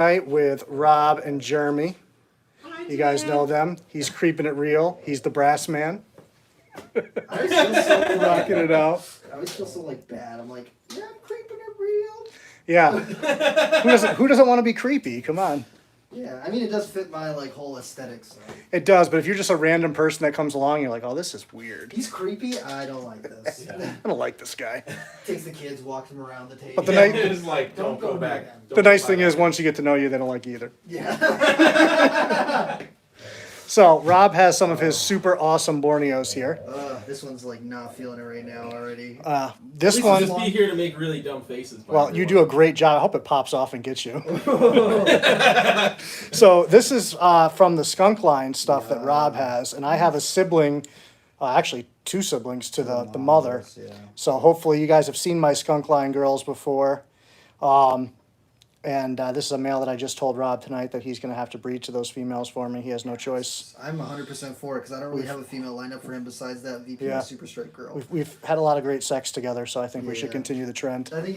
Tonight with Rob and Jeremy. You guys know them. He's creeping it real. He's the brass man. I always feel so Rocking it out. I always feel so bad. I'm like, yeah, I'm creeping it real. Yeah. Who doesn't want to be creepy? Come on. Yeah, I mean it does fit my whole aesthetic. So It does, but if you're just a random person that comes along, you're like, oh, this is weird. he's creepy. I don't like this. I don't like this guy. Takes the kids, walks them around the table. But the Yeah, night- it's like, don't go back. again. The nice thing is, once you get to know you, they don't like you either. Yeah. So Rob has some of his super awesome Borneos here. This one's not feeling it right now already. This Please one, just be here to make really dumb faces. well, you do a great job. I hope it pops off and gets you. So this is from the Skunk line stuff that Rob has, and I have a sibling, actually two siblings to the mother. Yeah. So hopefully you guys have seen my Skunk line girls before. And this is a male that I just told Rob tonight that he's going to have to breed to those females for me. He has no choice. I'm 100% for it because I don't really have a female lineup for him besides that VP Yeah. super straight girl. We've had a lot of great sex together, so I think we should Yeah. continue the trend. I think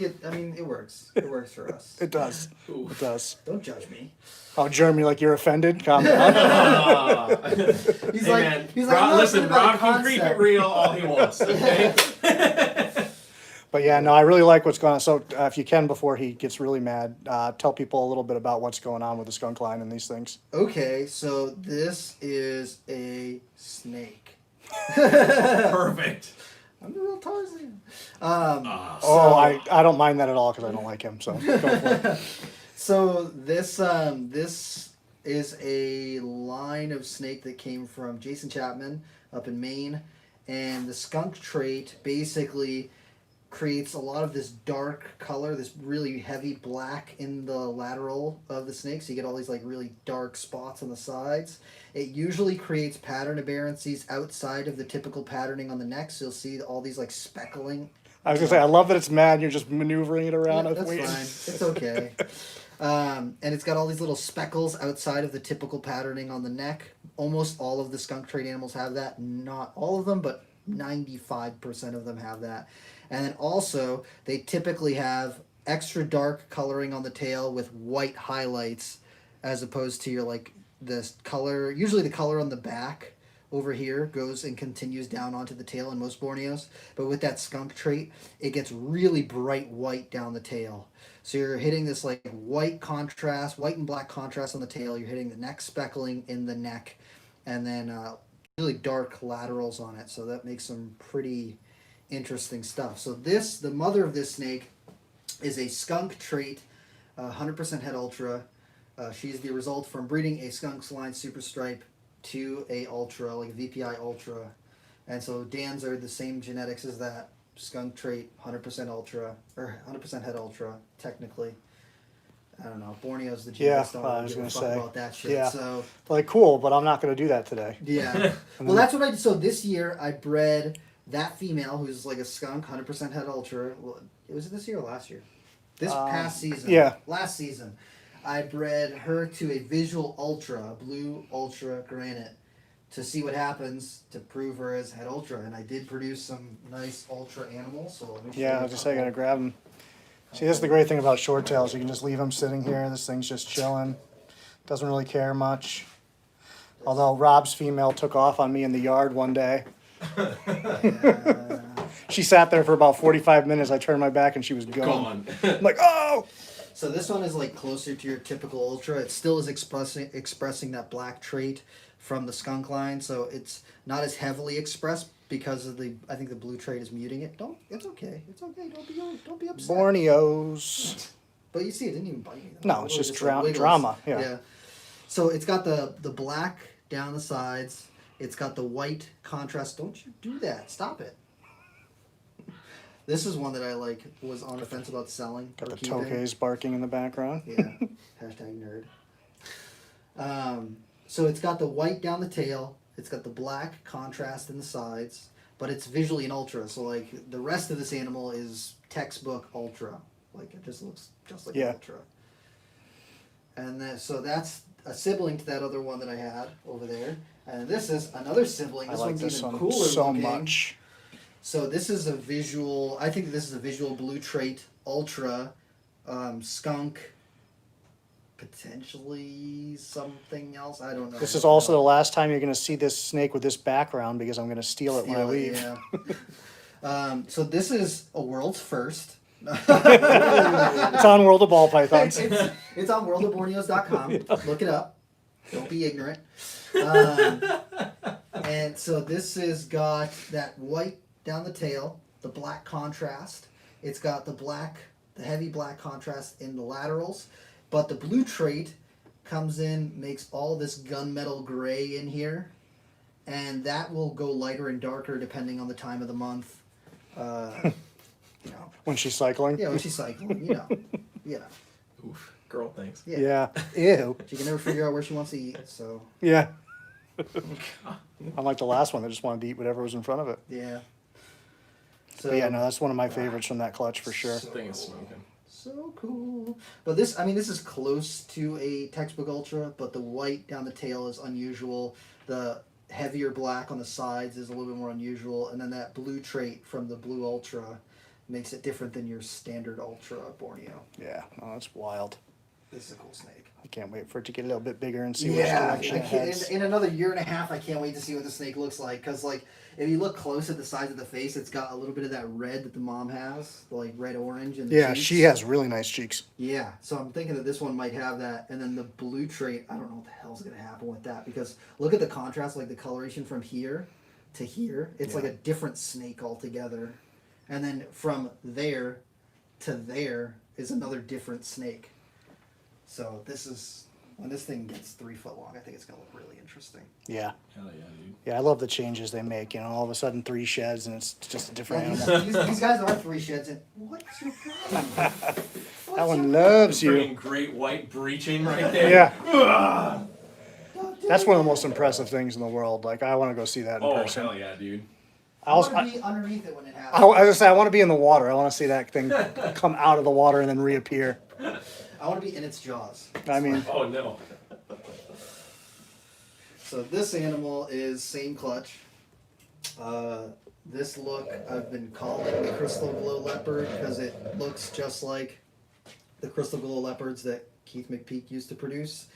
it works. It works for us. It does. Ooh. It does. Don't judge me. Oh, Jeremy, like you're offended? Calm down. He's Hey like, man, he's Rob, I'm listen, not about Rob the can creep it concept. real all he wants, okay? But yeah, no, I really like what's going on. So if you can, before he gets really mad, tell people a little bit about what's going on with the Skunk line and these things. Okay, so this is a snake. Perfect. I'm the real Tarzan. Oh, I don't mind that at all because I don't like him. So go for it. So this is a line of snake that came from Jason Chapman up in Maine, and the skunk trait basically creates a lot of this dark color, this really heavy black in the lateral of the snake. So you get all these really dark spots on the sides. It usually creates pattern aberrancies outside of the typical patterning on the neck. So you'll see all these speckling. I was gonna say I love that it's mad. And you're just maneuvering it around. Yeah, I was that's waiting. fine. It's okay. And it's got all these little speckles outside of the typical patterning on the neck. Almost all of the skunk trait animals have that. Not all of them, but 95% of them have that. And then also, they typically have extra dark coloring on the tail with white highlights, as opposed to your this color. Usually, the color on the back over here goes and continues down onto the tail in most Borneos. But with that skunk trait, it gets really bright white down the tail. So you're hitting this white contrast, white and black contrast on the tail. You're hitting the neck speckling in the neck, and then really dark laterals on it. So that makes some pretty interesting stuff. So the mother of this snake is a skunk trait, 100% het ultra. She's the result from breeding a skunk line super stripe to a ultra, like a VPI ultra. And so Dan's are the same genetics as that skunk trait, 100% ultra, or 100% het ultra, technically. I don't know. Borneo's the genetics. Yeah, Don't I really was give a gonna fuck say. about that shit. Yeah. So Cool, but I'm not gonna do that today. yeah. Well, that's what I did. So this year I bred that female who's like a skunk, 100% het ultra. Well, was it this year or last year? This past season. yeah. Last season. I bred her to a visual ultra, a blue ultra granite, to see what happens to prove her as het ultra. And I did produce some nice ultra animals. So let me show Yeah, I you was just a saying, I gotta couple. grab them. See, this is the great thing about short tails. You can just leave them sitting here. This thing's just chilling. Doesn't really care much. Although Rob's female took off on me in the yard one day. Yeah. She sat there for about 45 minutes. I turned my back and she was gone. I'm like, oh! So this one is closer to your typical ultra. It still is expressing that black trait from the skunk line, so it's not as heavily expressed because of I think the blue trait is muting it. It's okay. It's okay. Don't be upset. Borneos. But you see, it didn't even bite me. No, it's It just wiggles. drama. Yeah. So it's got the black down the sides. It's got the white contrast. Don't you do that. Stop it. This is one that I was on the fence about selling. Got or the keeping. toques barking in the background. Yeah. Hashtag nerd. So it's got the white down the tail. It's got the black contrast in the sides, but it's visually an ultra. So the rest of this animal is textbook ultra. It just looks just like an ultra. And then, so that's a sibling to that other one that I had over there. And this is another sibling. I This like one's this even one cooler so looking. much. So this is a visual. I think this is a visual blue trait ultra skunk. potentially something else. I don't know. This is also the last time you're gonna see this snake with this background because I'm gonna steal it when I leave. Yeah. So this is a world's first. It's on World of Ball Pythons. It's on worldofborneos.com. Look it up. Don't be ignorant. And so this has got that white down the tail, the black contrast. It's got the heavy black contrast in the laterals, but the blue trait comes in, makes all this gunmetal gray in here, and that will go lighter and darker depending on the time of the month. You know. When she's cycling. Yeah, when she's cycling, you know. Oof, girl things. Yeah. Ew. She can never figure out where she wants to eat, so Yeah. Unlike the last one, that just wanted to eat whatever was in front of it. yeah. So But yeah, no, that's one of my favorites from that clutch for sure. This thing is smoking. so cool. But this is close to a textbook ultra, but the white down the tail is unusual. The heavier black on the sides is a little bit more unusual, and then that blue trait from the blue ultra makes it different than your standard ultra Borneo. Yeah, no, that's wild. This is a cool snake. I can't wait for it to get a little bit bigger and see Yeah, which direction it heads. in another year and a half, I can't wait to see what the snake looks like. Because, like, if you look close at the sides of the face, it's got a little bit of that red that the mom has, like red-orange. And Yeah, she has really nice cheeks. Yeah, so I'm thinking that this one might have that. And then the blue trait, I don't know what the hell's going to happen with that. Because look at the contrast, like the coloration from here to here. It's like a different snake altogether. And then from there to there is another different snake. So this is, when this thing gets 3 foot long, I think it's going to look really interesting. Yeah. Hell yeah, dude. Yeah, I love the changes they make. You know, all of a sudden 3 sheds and it's just a different Yeah, animal. these guys are 3 sheds, and what's your problem? That one loves you. Freaking great white breaching right there. Yeah. That's one of the most impressive things in the world. Like, I want to go see that in Oh, person. hell yeah, dude. I want to be underneath it when it happens. I was gonna say, I want to be in the water. I want to see that thing come out of the water and then reappear. I want to be in its jaws. I mean, Oh, no. So this animal is same clutch. This look I've been calling the crystal glow leopard because it looks just like the crystal glow leopards that Keith McPeak used to produce.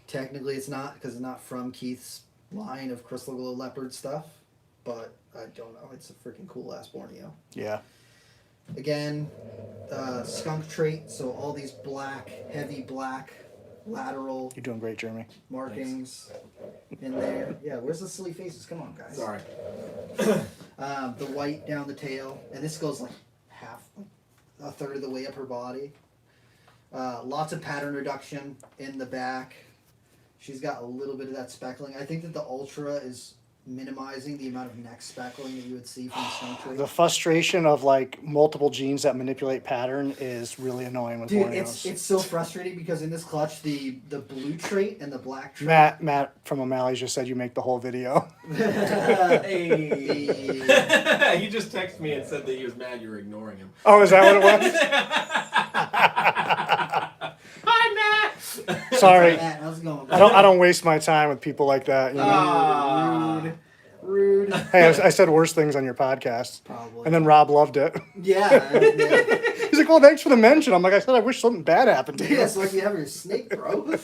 Technically it's not, because it's not from Keith's line of crystal glow leopard stuff, but I don't know, it's a freaking cool ass Borneo. yeah. Again, skunk trait, so all these black, heavy black lateral You're doing great, Jeremy. markings in there. Yeah, where's the silly faces? Come on, guys. Sorry. The white down the tail, and this goes like a third of the way up her body. Lots of pattern reduction in the back. She's got a little bit of that speckling. I think that the Ultra is minimizing the amount of neck speckling that you would see from the skunk trait. The frustration of like multiple genes that manipulate pattern is really annoying with Dude, Borneos. it's so frustrating because in this clutch, the blue trait and the black trait. Matt from O'Malley's just said you make the whole video. Hey. He just texted me and said that he was mad you were ignoring him. Oh, is that what it was? Hi, Matt. Sorry. Matt, how's it going? I don't waste my time with people like that. You know? Ah. Rude. Hey, I said worse things on your podcast. Probably. And then Rob loved it. Yeah. He's like, well, thanks for the mention. I'm like, I said, I wish something bad happened to you. Yeah, so like you have your snake, bro.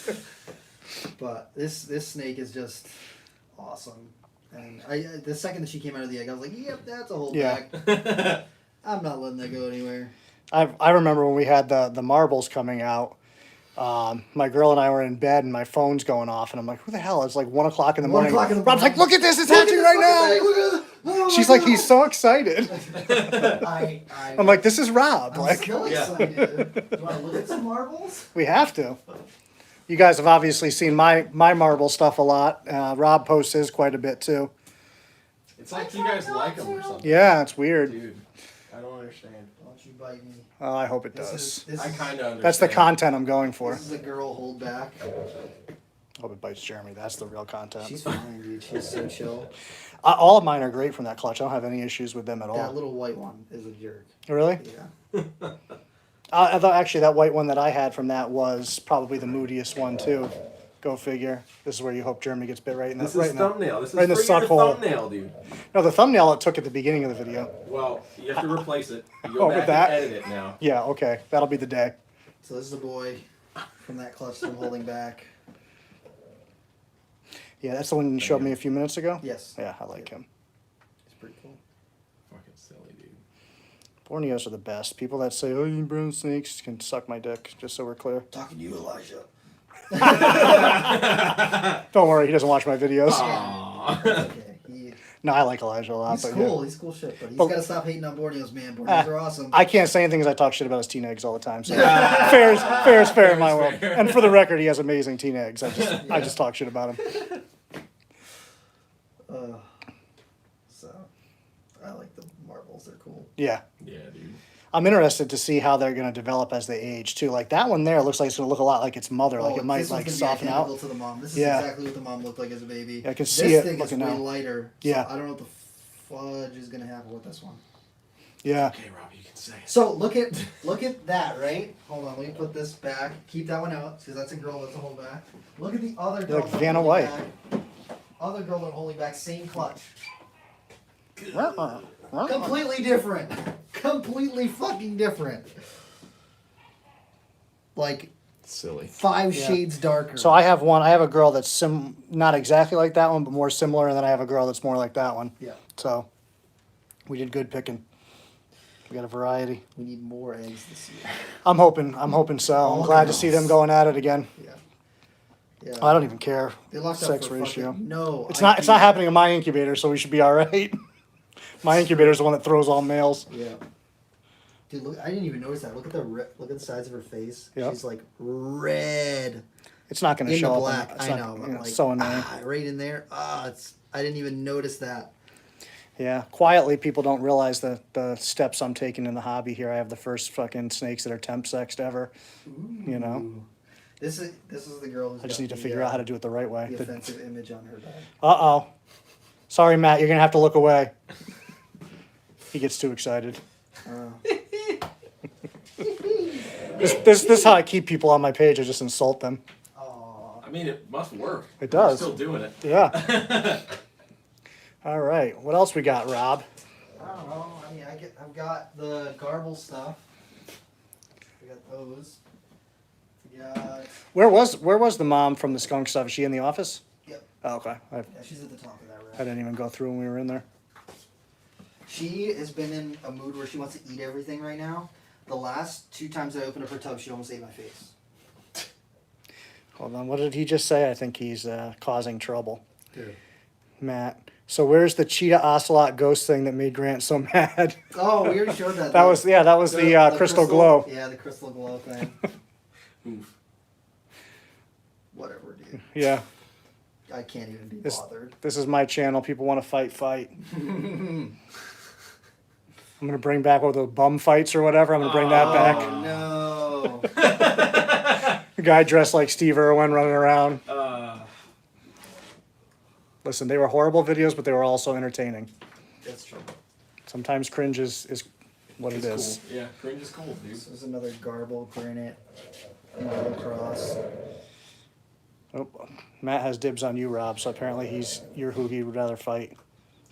But this snake is just awesome. And the second that she came out of the egg, I was like, yep, that's a whole Yeah. bag. I'm not letting that go anywhere. I remember when we had the marbles coming out. My girl and I were in bed and my phone's going off and I'm like, who the hell? It's like 1 o'clock in the 1 morning. o'clock in the Rob's like, morning. look at this, it's hatching right now. Oh She's my like, he's so excited. God. I'm like, this is Rob. I'm Like, still Yeah. excited. Do you want to look at some marbles? we have to. You guys have obviously seen my marble stuff a lot. Rob posts his quite a bit too. It's like you guys like him or something. Yeah, it's weird. Dude, I don't understand. Don't you bite me. Oh, I hope it This does. is, this I is, kind of understand. That's the content I'm going for. this is a girl hold back. Hope it bites Jeremy. That's the real content. She's fine, dude. She's so chill. All of mine are great from that clutch. I don't have any issues with them at That all. little white one is a jerk. Really? Yeah. I thought actually that white one that I had from that was probably the moodiest one too. Go figure. This is where you hope Jeremy gets bit right in the This right is in the, thumbnail. This is right in the for suck your hole. thumbnail, dude. No, the thumbnail it took at the beginning of the video. Well, you have to replace it. You Oh, go with back that? and edit it now. Yeah, okay. That'll be the day. So this is a boy. from that clutch that I'm holding back. Yeah, that's the one you showed me a few minutes ago. Yes. Yeah, I like him. It's pretty cool. Fucking silly, dude. Borneos are the best. People that say, "Oh, you brown snakes," can suck my dick. Just so we're clear. Talking to you, Elijah. Don't worry, he doesn't watch my videos. Aww. Okay. No, I like Elijah a lot. He's but cool. Yeah. He's cool shit. But he's But- got to stop hating on Borneos, man. Borneos are awesome. I can't say anything because I talk shit about his teen eggs all the time. So fair is fair in my world. And for the record, he has amazing teen eggs. I just talk shit about him. So, I like the marbles. They're cool. Yeah. Yeah, dude. I'm interested to see how they're going to develop as they age too. Like that one there looks like it's going to look a lot like its mother. Like it might this one's like gonna be soften identical out. to the mom. This is Yeah. exactly what the mom looked like as a baby. Yeah, I can see this it thing is looking way out. lighter. So Yeah. I don't know what the fudge is gonna happen with this one. Yeah. Okay, Rob, you can say it. So look at that, right? Hold on, let me put this back. Keep that one out because that's a girl that's a hold back. Look at the other girl. Like that's Vanna holding White. back. Other girl that's holding back, same clutch. Completely different. Completely fucking different. Like Silly. 5 Yeah. shades darker. So I have one. I have a girl that's not exactly like that one, but more similar, and then I have a girl that's more like that one. Yeah. So we did good picking. We got a variety. We need more eggs this year. I'm hoping so. I'm All glad to see them girls. going at it again. Yeah. Yeah. I don't even care. They locked up Sex for ratio. fucking, no. It's I not do- happening in my incubator, so we should be all right. My incubator's the one that throws all males. Yeah. Dude, look! I didn't even notice that. Look at look at the size of her face. Yep. She's like red It's not going to in the show black. up. It's I not- know, but yeah, like it's so annoying. right in there. It's. I didn't even notice that. Yeah, quietly, people don't realize the steps I'm taking in the hobby here. I have the first fucking snakes that are temp sexed ever. You know, Ooh. This is the girl who's I just got need to the, figure out how to do it the right way. the offensive image on her back. Uh-oh. Sorry, Matt, you're going to have to look away. He gets too excited. This is how I keep people on my page. I just insult them. Oh. I mean, it must work. It does. We're still doing it. Yeah. All right. What else we got, Rob? I don't know. I mean, I've got the garble stuff. I got those. We got. Where was the mom from the skunk stuff? Is she in the office? Yep. Oh, okay. I Yeah, she's at the top of that rack. didn't even go through when we were in there. She has been in a mood where she wants to eat everything right now. The last 2 times I opened up her tub, she almost ate my face. Hold on. What did he just say? I think he's causing trouble. Dude. Matt. So where's the cheetah ocelot ghost thing that made Grant so mad? Oh, we already showed that. That was the crystal glow. Yeah, the crystal glow thing. Oof. Whatever, dude. Yeah. I can't even be This- bothered. This is my channel. People want to fight. I'm gonna bring back all the bum fights or whatever. I'm gonna bring that back. Oh no. The guy dressed like Steve Irwin running around. Listen, they were horrible videos, but they were also entertaining. That's true. Sometimes cringe is what it is. Cool. Yeah, cringe is cool, dude. This is another garble granite marble cross. Oh, Matt has dibs on you, Rob. So apparently you're who he would rather fight.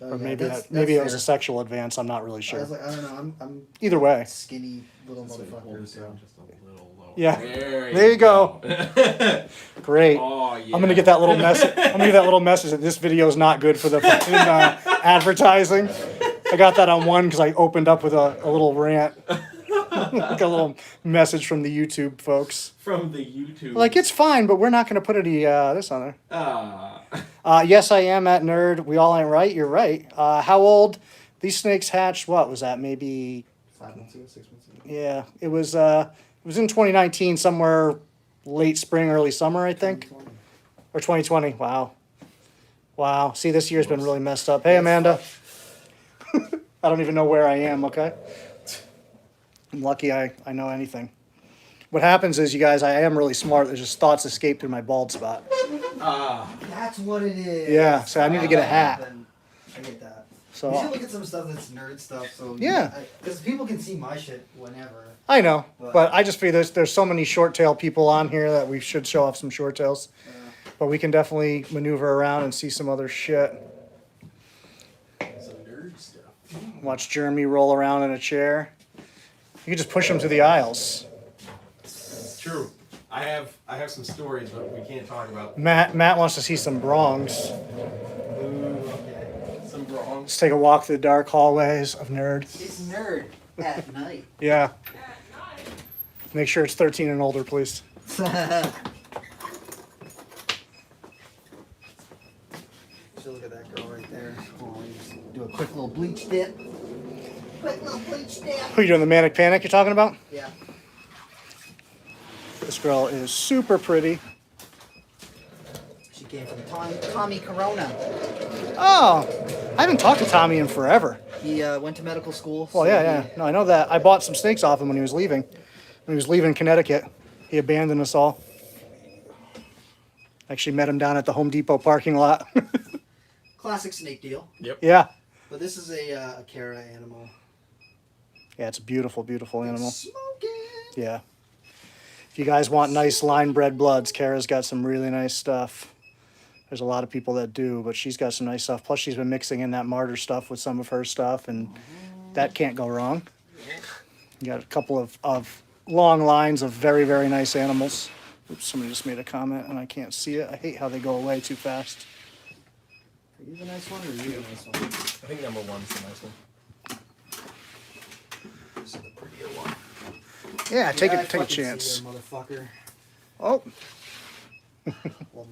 Oh, Or yeah, maybe that's it was fair. a sexual advance. I'm not really I sure. was like, I don't know. I'm Either way. skinny little So hold motherfucker. this So. down just a little lower. Yeah. There There you go. Great. Oh yeah. I'm gonna get that little message. I'm gonna get that little message that this video is not good for the fucking advertising. I got that on one because I opened up with a little rant, like a little message from the YouTube folks. From the YouTube. Like it's fine, but we're not gonna put any this on there. Ah. Yes, I am at nerd. We all ain't right. You're right. How old? These snakes hatched. What was that? Maybe. 5 months ago, 6 months ago. Yeah, it was in 2019, somewhere late spring, early summer, I think. 2020. Or 2020. Wow. See, this year's been really messed up. Hey, Amanda. I don't even know where I am, okay? I'm lucky I know anything. What happens is, you guys, I am really smart. There's just thoughts escape through my bald spot. That's what it is. Yeah, so I need to get a hat. I get that. So We should look at some stuff that's nerd stuff. So Yeah. Because people can see my shit whenever. I know, but I just feel there's so many short tail people on here that we should show off some short tails. But we can definitely maneuver around and see some other shit. Some nerd stuff. Watch Jeremy roll around in a chair. You can just push him to the aisles. It's true. I have some stories, but we can't talk about Matt wants to see some brongs. Ooh, okay. some wrongs. Let's take a walk through the dark hallways of Nerd. It's nerd at night. Yeah. Make sure it's 13 and older, please. So look at that girl right there. Oh, just do a quick little bleach dip. Quick little bleach dip. Who you doing, the Manic Panic you're talking about? Yeah. This girl is super pretty. She came from Tommy Corona. Oh, I haven't talked to Tommy in forever. He went to medical school. Well, so yeah. No, I know that. I bought some snakes off him when he was leaving. When he was leaving Connecticut, he abandoned us all. Actually met him down at the Home Depot parking lot. Classic snake deal. Yep. Yeah. But this is a Kara animal. Yeah, it's a beautiful, beautiful animal. Smoking. Yeah. If you guys want nice line bred bloods, Kara's got some really nice stuff. There's a lot of people that do, but she's got some nice stuff. Plus, she's been mixing in that martyr stuff with some of her stuff, and that can't go wrong. You got a couple of long lines of very, very nice animals. Oops, somebody just made a comment, and I can't see it. I hate how they go away too fast. Are you the nice one or are you the nice one? I think number one's the nice one. This is the prettier one. Yeah, take I a fucking chance. see her, motherfucker. Oh, Well,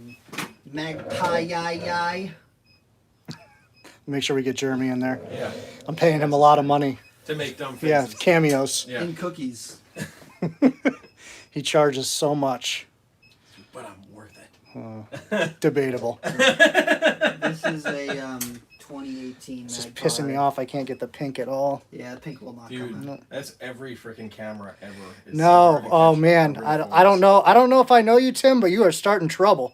magpie yai. make sure we get Jeremy in there. Yeah. I'm paying him a lot of money. To make dumb Yeah, faces. cameos. Yeah. In cookies. He charges so much. But I'm worth it. Debatable. This is a 2018 It's just magpie. pissing me off. I can't get the pink at all. Yeah, the pink will not come in. Dude, that's every freaking camera ever. is No, somewhere to oh catch man, every I form. don't know. I don't know if I know you, Tim, but you are starting trouble.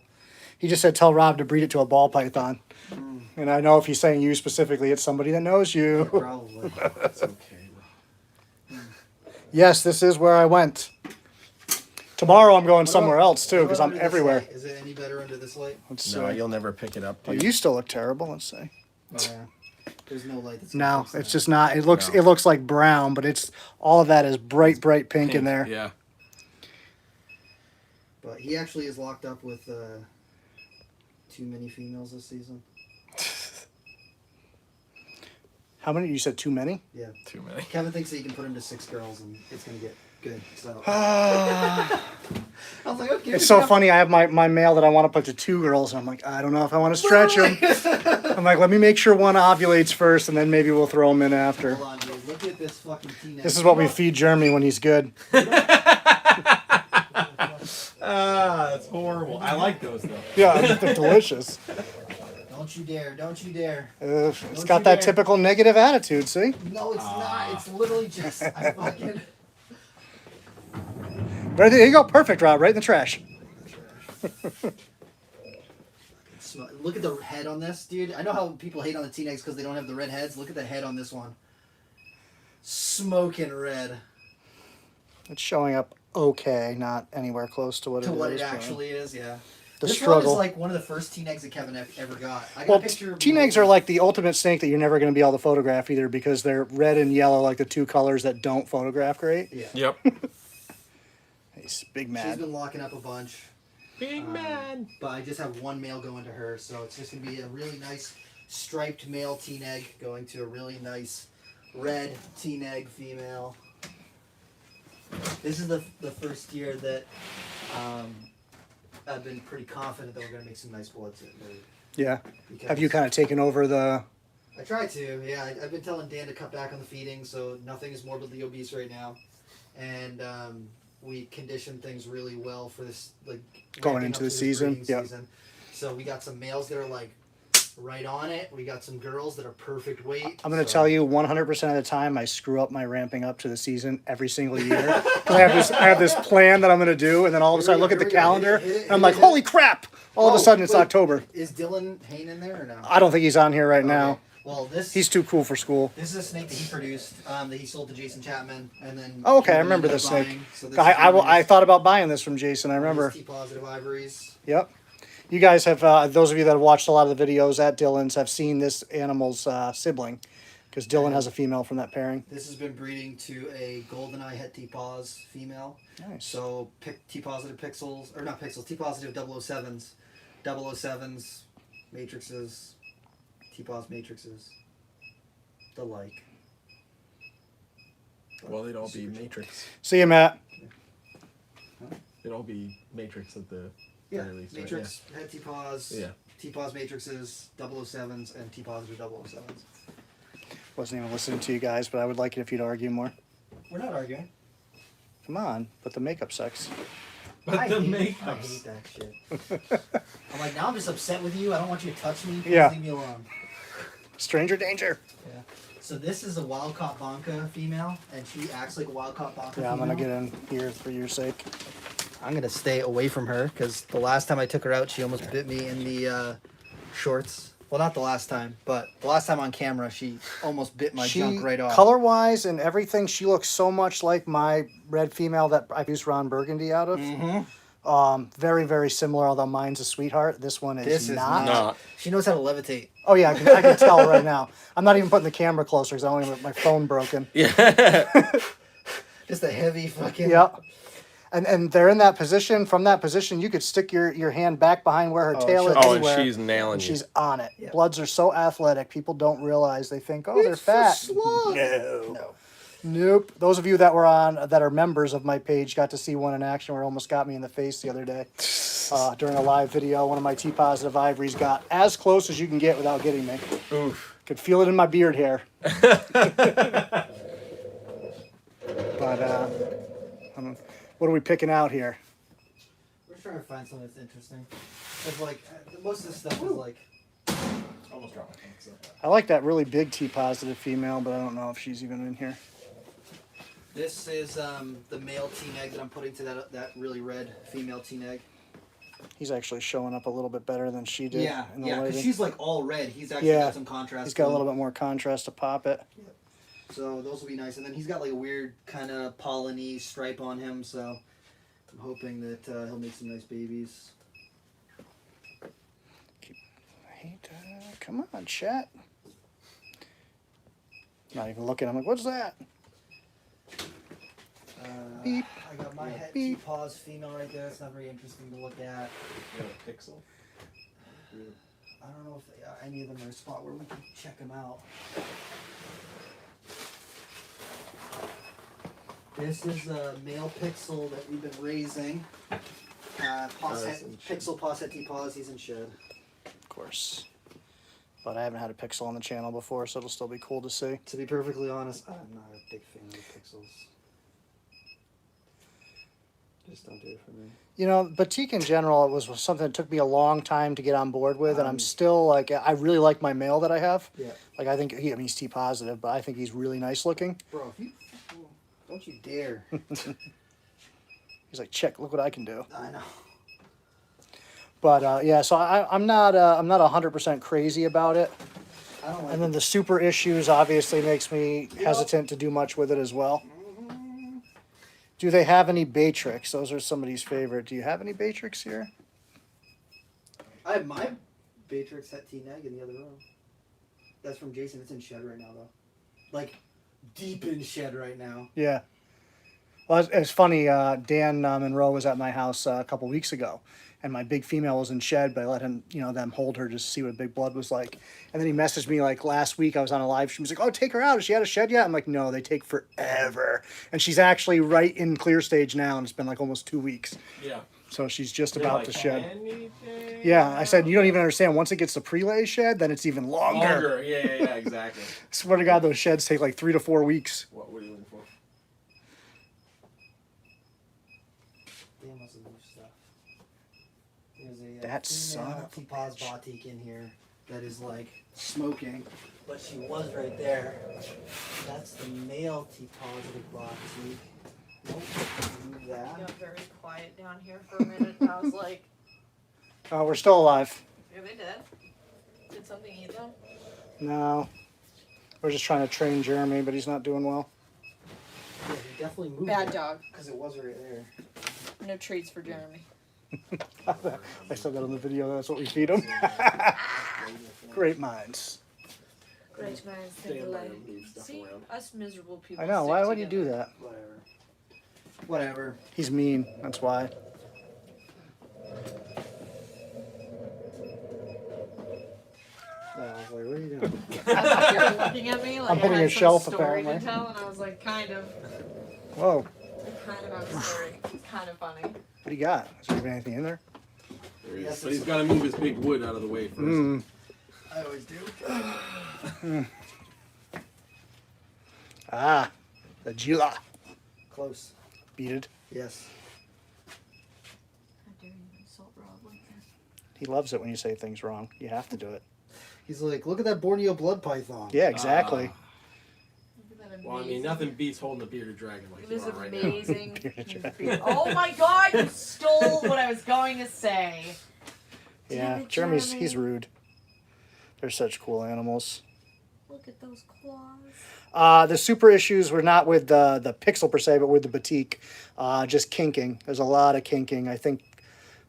He just said tell Rob to breed it to a ball python, and I know if he's saying you specifically, it's somebody that knows you. Probably. It's okay. Yes, this is where I went. Tomorrow I'm going somewhere else too because What I'm about under this everywhere. light? Is it any better under this light? Let's No, see. you'll never pick it up. Oh, Dude. you still look terrible. Let's see. Oh, yeah. There's no light that's No, gonna fix it's that. just not. It looks. No. It looks like brown, but it's all of that is bright pink in there. Yeah. But he actually is locked up with too many females this season. How many? You said too many? Yeah. Too many. Kevin thinks that he can put him to 6 girls and it's gonna get good. So Ah. I was like, okay. It's so funny. I have my male that I want to put to 2 girls, and I'm like, I don't know if I want to stretch him. I'm like, let me make sure one ovulates first, and then maybe we'll throw him in after. Hold on, dude. Look at this fucking teenage. This is what we feed Jeremy when he's good. That's horrible. I like those though. Yeah, they're delicious. Don't you dare! Don't you dare! It's Don't got you that dare. typical negative attitude. See? No, it's not. It's literally just I fucking. Right there you go. Perfect, Rob. Right in the trash. Look at the head on this, dude. I know how people hate on the T-necks because they don't have the red heads. Look at the head on this one. Smoking red. It's showing up okay, not anywhere close to what To it what is. it but actually is, yeah. The This struggle. one is like one of the first T-necks that Kevin ever got. I got Well, a picture of T-necks are like the ultimate snake that you're never going to be able to photograph either because they're red and yellow, like the 2 colors that don't photograph great. Yeah. Yep. He's big She's mad. been locking up a bunch. Big man. But I just have one male going to her, so it's just going to be a really nice striped male T-neg going to a really nice red T-neg female. This is the first year that I've been pretty confident that we're going to make some nice bloods in there. Yeah. Because Have you kind of taken over the? I try to, yeah. I've been telling Dan to cut back on the feeding, so nothing is morbidly obese right now. And we conditioned things really well for this, like Going ramping into up the to this season, breeding yep. season. So we got some males that are like right on it. We got some girls that are perfect weight. I'm going to so- tell you 100% of the time I screw up my ramping up to the season every single year. 'Cause I have this plan that I'm going to do, and then all of a sudden I look at the Here we go, calendar hit it, and I'm like, hit it. holy crap! All of a Oh, sudden it's wait, October. Is Dylan Hain in there or no? I don't think he's on here right now. Okay. Well, this He's too cool for school. this is a snake that he produced that he sold to Jason Chapman, and then Oh, okay, I Kevin remember ended this up snake. buying. So this I thought about buying this from Jason. I remember. T positive ivories. Yep. You guys have, those of you that have watched a lot of the videos at Dylan's have seen this animal's sibling. Because Dylan has a female from that pairing. This has been breeding to a goldeneye het T-Pause female. Nice. So T-positive pixels, or not pixels, T-positive 007s. 007s, matrices, T-Pause matrices, the like. Well, they'd all be Matrix. See you, Matt. It'd all be Matrix at the Yeah, very least, matrix, het T-Pause, Yeah. T-Pause matrices, 007s, and T-positive 007s. Wasn't even listening to you guys, but I would like it if you'd argue more. We're not arguing. Come on, but the makeup sucks. But I the hate makeup. that shit. I'm like, now I'm just upset with you. I don't want you to touch me. Please Yeah. leave me alone. Stranger danger. Yeah. So this is a wild-caught banca female, and she acts like a wild-caught banca Yeah, I'm female. gonna get in here for your sake. I'm gonna stay away from her because the last time I took her out, she almost bit me in the shorts. Well, not the last time, but the last time on camera, she almost bit my junk right off. Color-wise and everything, she looks so much like my red female that I used Ron Burgundy out of. Mm-hmm. Very, very similar, although mine's a sweetheart. This one is This is not. not. She knows how to levitate. Oh, yeah, I can tell right now. I'm not even putting the camera closer because I don't even have my phone broken. Yeah. Just a heavy fucking. Yeah. And they're in that position. From that position, you could stick your hand back behind where her tail is. Oh, and anywhere, she's nailing and you. she's on it. Yep. Bloods are so athletic. People don't realize. They think, oh, they're fat. slug. No. No. Nope. Those of you that are members of my page got to see one in action where it almost got me in the face the other day. During a live video, one of my T-positive ivories got as close as you can get without getting me. Oof. Could feel it in my beard hair. But what are we picking out here? We're trying to find something that's interesting. It's like most of this stuff is like. Almost dropped my hands. I like that really big T-positive female, but I don't know if she's even in here. This is the male teen egg that I'm putting to that really red female teen egg. He's actually showing up a little bit better than she did. Yeah, in the yeah, because lighting. she's like all red. He's actually Yeah, got some contrast. He's got a to little him. bit more contrast to pop it. So those will be nice. And then he's got like a weird kind of pollen-y stripe on him. So I'm hoping that he'll make some nice babies. Come on, chat. Not even looking. I'm like, what's that? Beep. I got my het Beep. T-Pause female right there. It's not very interesting to look at. You got a pixel? I don't know if any of them are a spot where we can check them out. This is a male pixel that we've been raising. Pixel Posset T-Pause. He's in shed. Of course. But I haven't had a pixel on the channel before, so it'll still be cool to see. To be perfectly honest, I'm not a big fan of pixels. Just don't do it for me. You know, batik in general, it was something that took me a long time to get on board with, and I'm still like, I really like my male that I have. Yeah. Like, I think he's T-positive, but I think he's really nice looking. Bro, if you don't you dare. He's like, check, look what I can do. I know. But yeah, so I'm not 100% crazy about it. I don't like And then the super issues obviously makes me hesitant to do much with it as well. Do they have any Batrix? Those are somebody's favorite. Do you have any Batrix here? I have my Batrix het teen egg in the other room. That's from Jason. It's in shed right now, though. Like, deep in shed right now. Yeah. Well, it's funny. Dan Monroe was at my house a couple weeks ago, and my big female was in shed, but I let him, them hold her just to see what big blood was like. And then he messaged me like last week. I was on a live stream. He's like, "Oh, take her out. Has she had a shed yet?" I'm like, "No, they take forever." And she's actually right in clear stage now, and it's been like almost 2 weeks. Yeah. So she's just They're about like, to shed. anything? Yeah, I said, you don't even understand. Once it gets to prelay shed, then it's even longer. Longer. Yeah, exactly. Swear to God, those sheds take like 3 to 4 weeks. What are you looking for? Damn, what's the new stuff? There's a That son female of a T-Pause batik in here that is like smoking, but she was right there. That's the male T-positive batik. Nope, move It that. got very quiet down here for a minute. I was like, We're still alive. are they dead? Did something eat them? No. We're just trying to train Jeremy, but he's not doing well. Yeah, he definitely moved Bad dog. because it was right there. No treats for Jeremy. I still got on the video. That's what we feed him. Great minds. Right minds think Stand by alike. and move stuff See, around. us miserable people. I know. stick Why would you do together. that? Whatever. He's mean. That's why. I was like, what are you doing? I thought you were looking at me like I'm I hitting had a some shelf, story apparently. to tell, and I was like, kind of Whoa. have a story. It's kind of funny. What do you got? Is there even anything in there? There he is. Yes, But he's got to move his big wood out of the way first. Mm. I always do. Ah. The Gila. Close. Beat it. Yes. How dare you insult Rob like that? He loves it when you say things wrong. You have to do it. He's like, look at that Borneo blood python. Yeah, exactly. Look at that amazing. Well, I mean, nothing beats holding a bearded dragon like It was you are right now. amazing. Bearded dragon. Oh my god, you stole what I was going to say. Yeah, Damn it, Jeremy's Jeremy. he's rude. They're such cool animals. Look at those claws. The super issues were not with the pixel per se, but with the batik. Just kinking. There's a lot of kinking. I think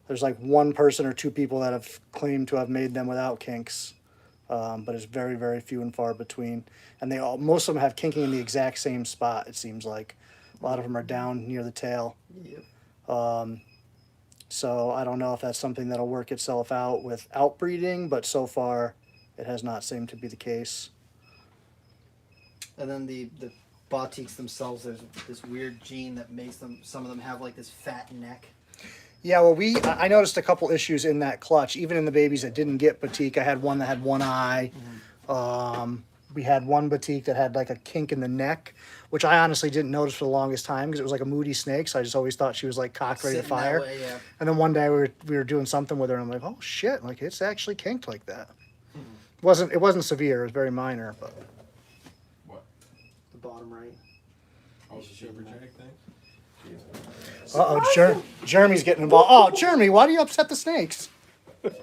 there's like one person or two people that have claimed to have made them without kinks, but it's very, very few and far between. And most of them have kinking in the exact same spot. It seems like a lot of them are down near the tail. Yep. So I don't know if that's something that'll work itself out with outbreeding, but so far it has not seemed to be the case. And then the batiks themselves, there's this weird gene that makes them, some of them have like this fat neck. Yeah, well, I noticed a couple issues in that clutch. Even in the babies that didn't get batik, I had one that had one eye. We had one batik that had like a kink in the neck, which I honestly didn't notice for the longest time because it was like a moody snake. So I just always thought she was like cocked ready to Sitting that fire. way, yeah. And then one day we were doing something with her, and I'm like, oh shit, like it's actually kinked like that. It wasn't severe. It was very minor, but What? The bottom right. Oh, the super jag thing? Jeez. Jeremy's getting involved. Oh, Jeremy, why do you upset the snakes? Don't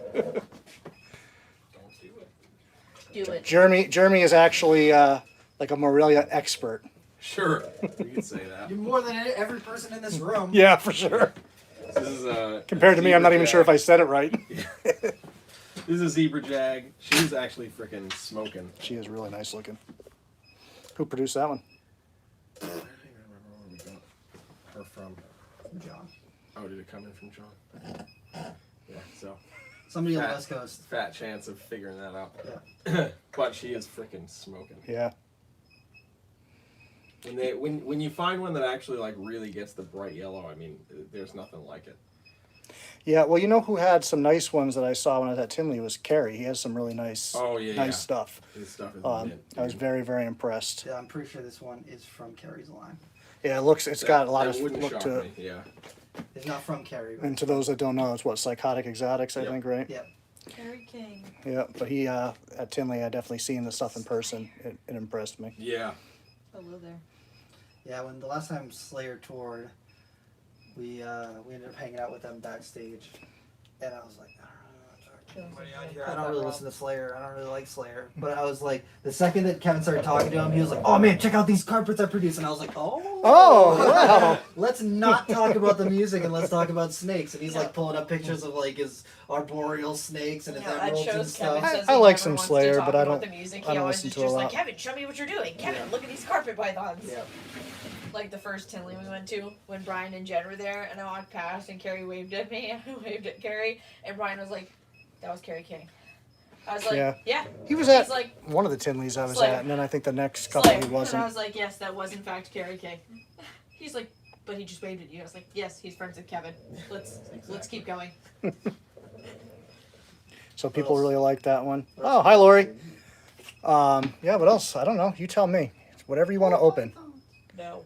do it. Do it. Jeremy is actually like a Morelia expert. Sure, you can say that. You're more than every person in this room. Yeah, for sure. This is Compared to me, I'm not even sure if I said it right. This is a zebra jag. She's actually freaking smoking. She is really nice looking. Who produced that one? I don't even remember where we got her from. John. Oh, did it come in from John? Yeah, so Somebody on the Fat. West Coast. fat chance of figuring that out. Yeah. But she is freaking smoking. Yeah. When you find one that actually like really gets the bright yellow, I mean, there's nothing like it. Yeah, well, you know who had some nice ones that I saw when I was at Tinley was Kerry. He has some really nice, Oh yeah, nice yeah. stuff. This stuff is mint. I was very, very impressed. Yeah, I'm pretty sure this one is from Kerry's line. Yeah, it's got a lot of wouldn't look shock to it. me. Yeah. It's not from Kerry. But And to those that don't know, it's what, Psychotic Exotics, I Yep. think, right? yeah. Carrie King. Yeah, but he, at Tinley, I definitely seen the stuff in person. It impressed me. Yeah. Hello there. Yeah, when the last time Slayer toured, we ended up hanging out with them backstage, and I was like, I don't really listen to Slayer. I don't really like Slayer. But I was like, the second that Kevin started talking to him, he was like, oh man, check out these carpets I produced. And I was like, oh. Oh, wow. Let's not talk about the music and let's talk about snakes. And he's like pulling up pictures of like his arboreal snakes and his Yeah, that emeralds and shows Kevin stuff. says I he like never some wants to Slayer, talk but I about don't- the music. I He don't always listen is to a just like, lot. Kevin, show me what you're doing. Kevin, Yeah. look at these carpet pythons. Yeah. Like the first Tinley we went to when Brian and Jen were there, and I walked past and Carrie waved at me, and I waved at Carrie, and Brian was like, "That was Carrie King." I was like, Yeah. "Yeah." He was He's at like, one of the Tinleys I was Slayer. at, and then I think the next couple Slayer. he And I wasn't. was like, "Yes, that was in fact Carrie King." He's like, "But he just waved at you." I was like, "Yes, he's friends with Kevin. Let's keep going." So people really like that one. Oh, hi, Lori. Yeah, what else? I don't know. You tell me. Whatever you want to open. No.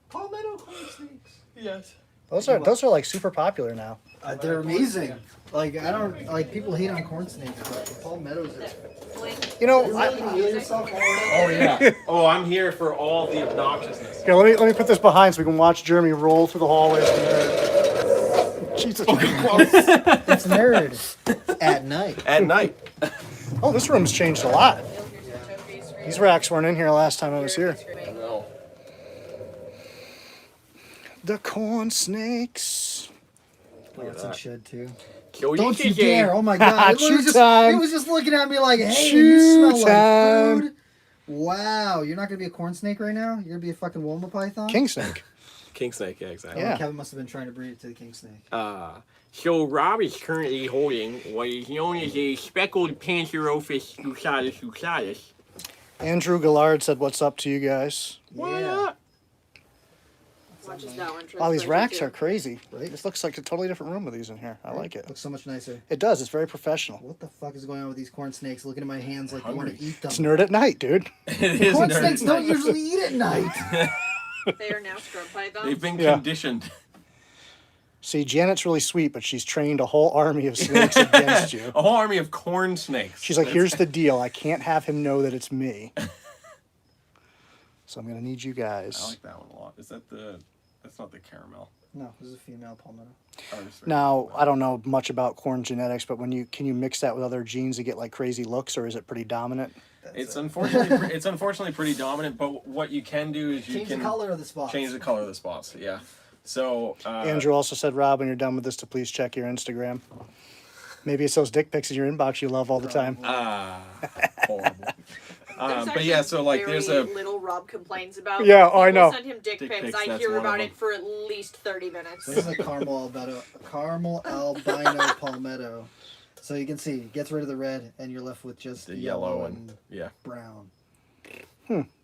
Palmetto corn snakes. Yes. Those are like super popular now. They're amazing. Like I don't like people hate on corn snakes, but the palmettos are. Blink. You know, You're I, really gonna heal yourself all around? Oh yeah. Oh, I'm here for all the obnoxiousness. here, let me put this behind so we can watch Jeremy roll through the hallways. Jesus. It's nerd at night. At night. Oh, this room's changed a lot. Here's your trophies for These your- racks weren't in here last time I was here. No. The corn snakes. Look at Watson that. should too. Kill Don't you dare! Oh my god! It Chew was, just, time. it was just looking at me like, "Hey, Chew you smell time. like food." Wow, you're not gonna be a corn snake right now? You're gonna be a fucking Woma python? King snake. King snake, yeah, exactly. Yeah. Kevin must have been trying to breed it to the king snake. So Rob is currently holding what is known as a speckled Pantherophis lucatus. Andrew Gillard said, "What's up to you guys?" Yeah. Watches that one. Wow, these racks are crazy. Right? This looks like a totally different room with these in here. I like it. Looks so much nicer. It does. It's very professional. What the fuck is going on with these corn snakes? Looking at my hands like they want to eat them. It's nerd at night, dude. It is Corn nerd snakes at don't night. usually eat at night. They are now scrub pythons. They've been Yeah. conditioned. See, Janet's really sweet, but she's trained a whole army of snakes against you. A whole army of corn snakes. She's like, "Here's the deal. I can't have him know that it's me. So I'm gonna need you I guys." like that one a lot. Is that the? That's not the caramel. No, this is a female palmetto. Oh, it's very- Now, I don't know much about corn genetics, but can you mix that with other genes to get like crazy looks, or is it pretty dominant? It's unfortunately pretty dominant. But what you can do is you Change can the color of the spots. change the color of the spots. Yeah. So Andrew also said, "Rob, when you're done with this, to please check your Instagram. Maybe it's those dick pics in your inbox you love all the time." horrible. There's But yeah, so like very there's a little Rob complains about. Yeah, oh, I People know. Send him dick Dick pics. pics, I that's hear one of about them. it for at least 30 minutes. This is a caramel albino palmetto. So you can see, it gets rid of the red, and you're left with just the yellow and yeah. brown.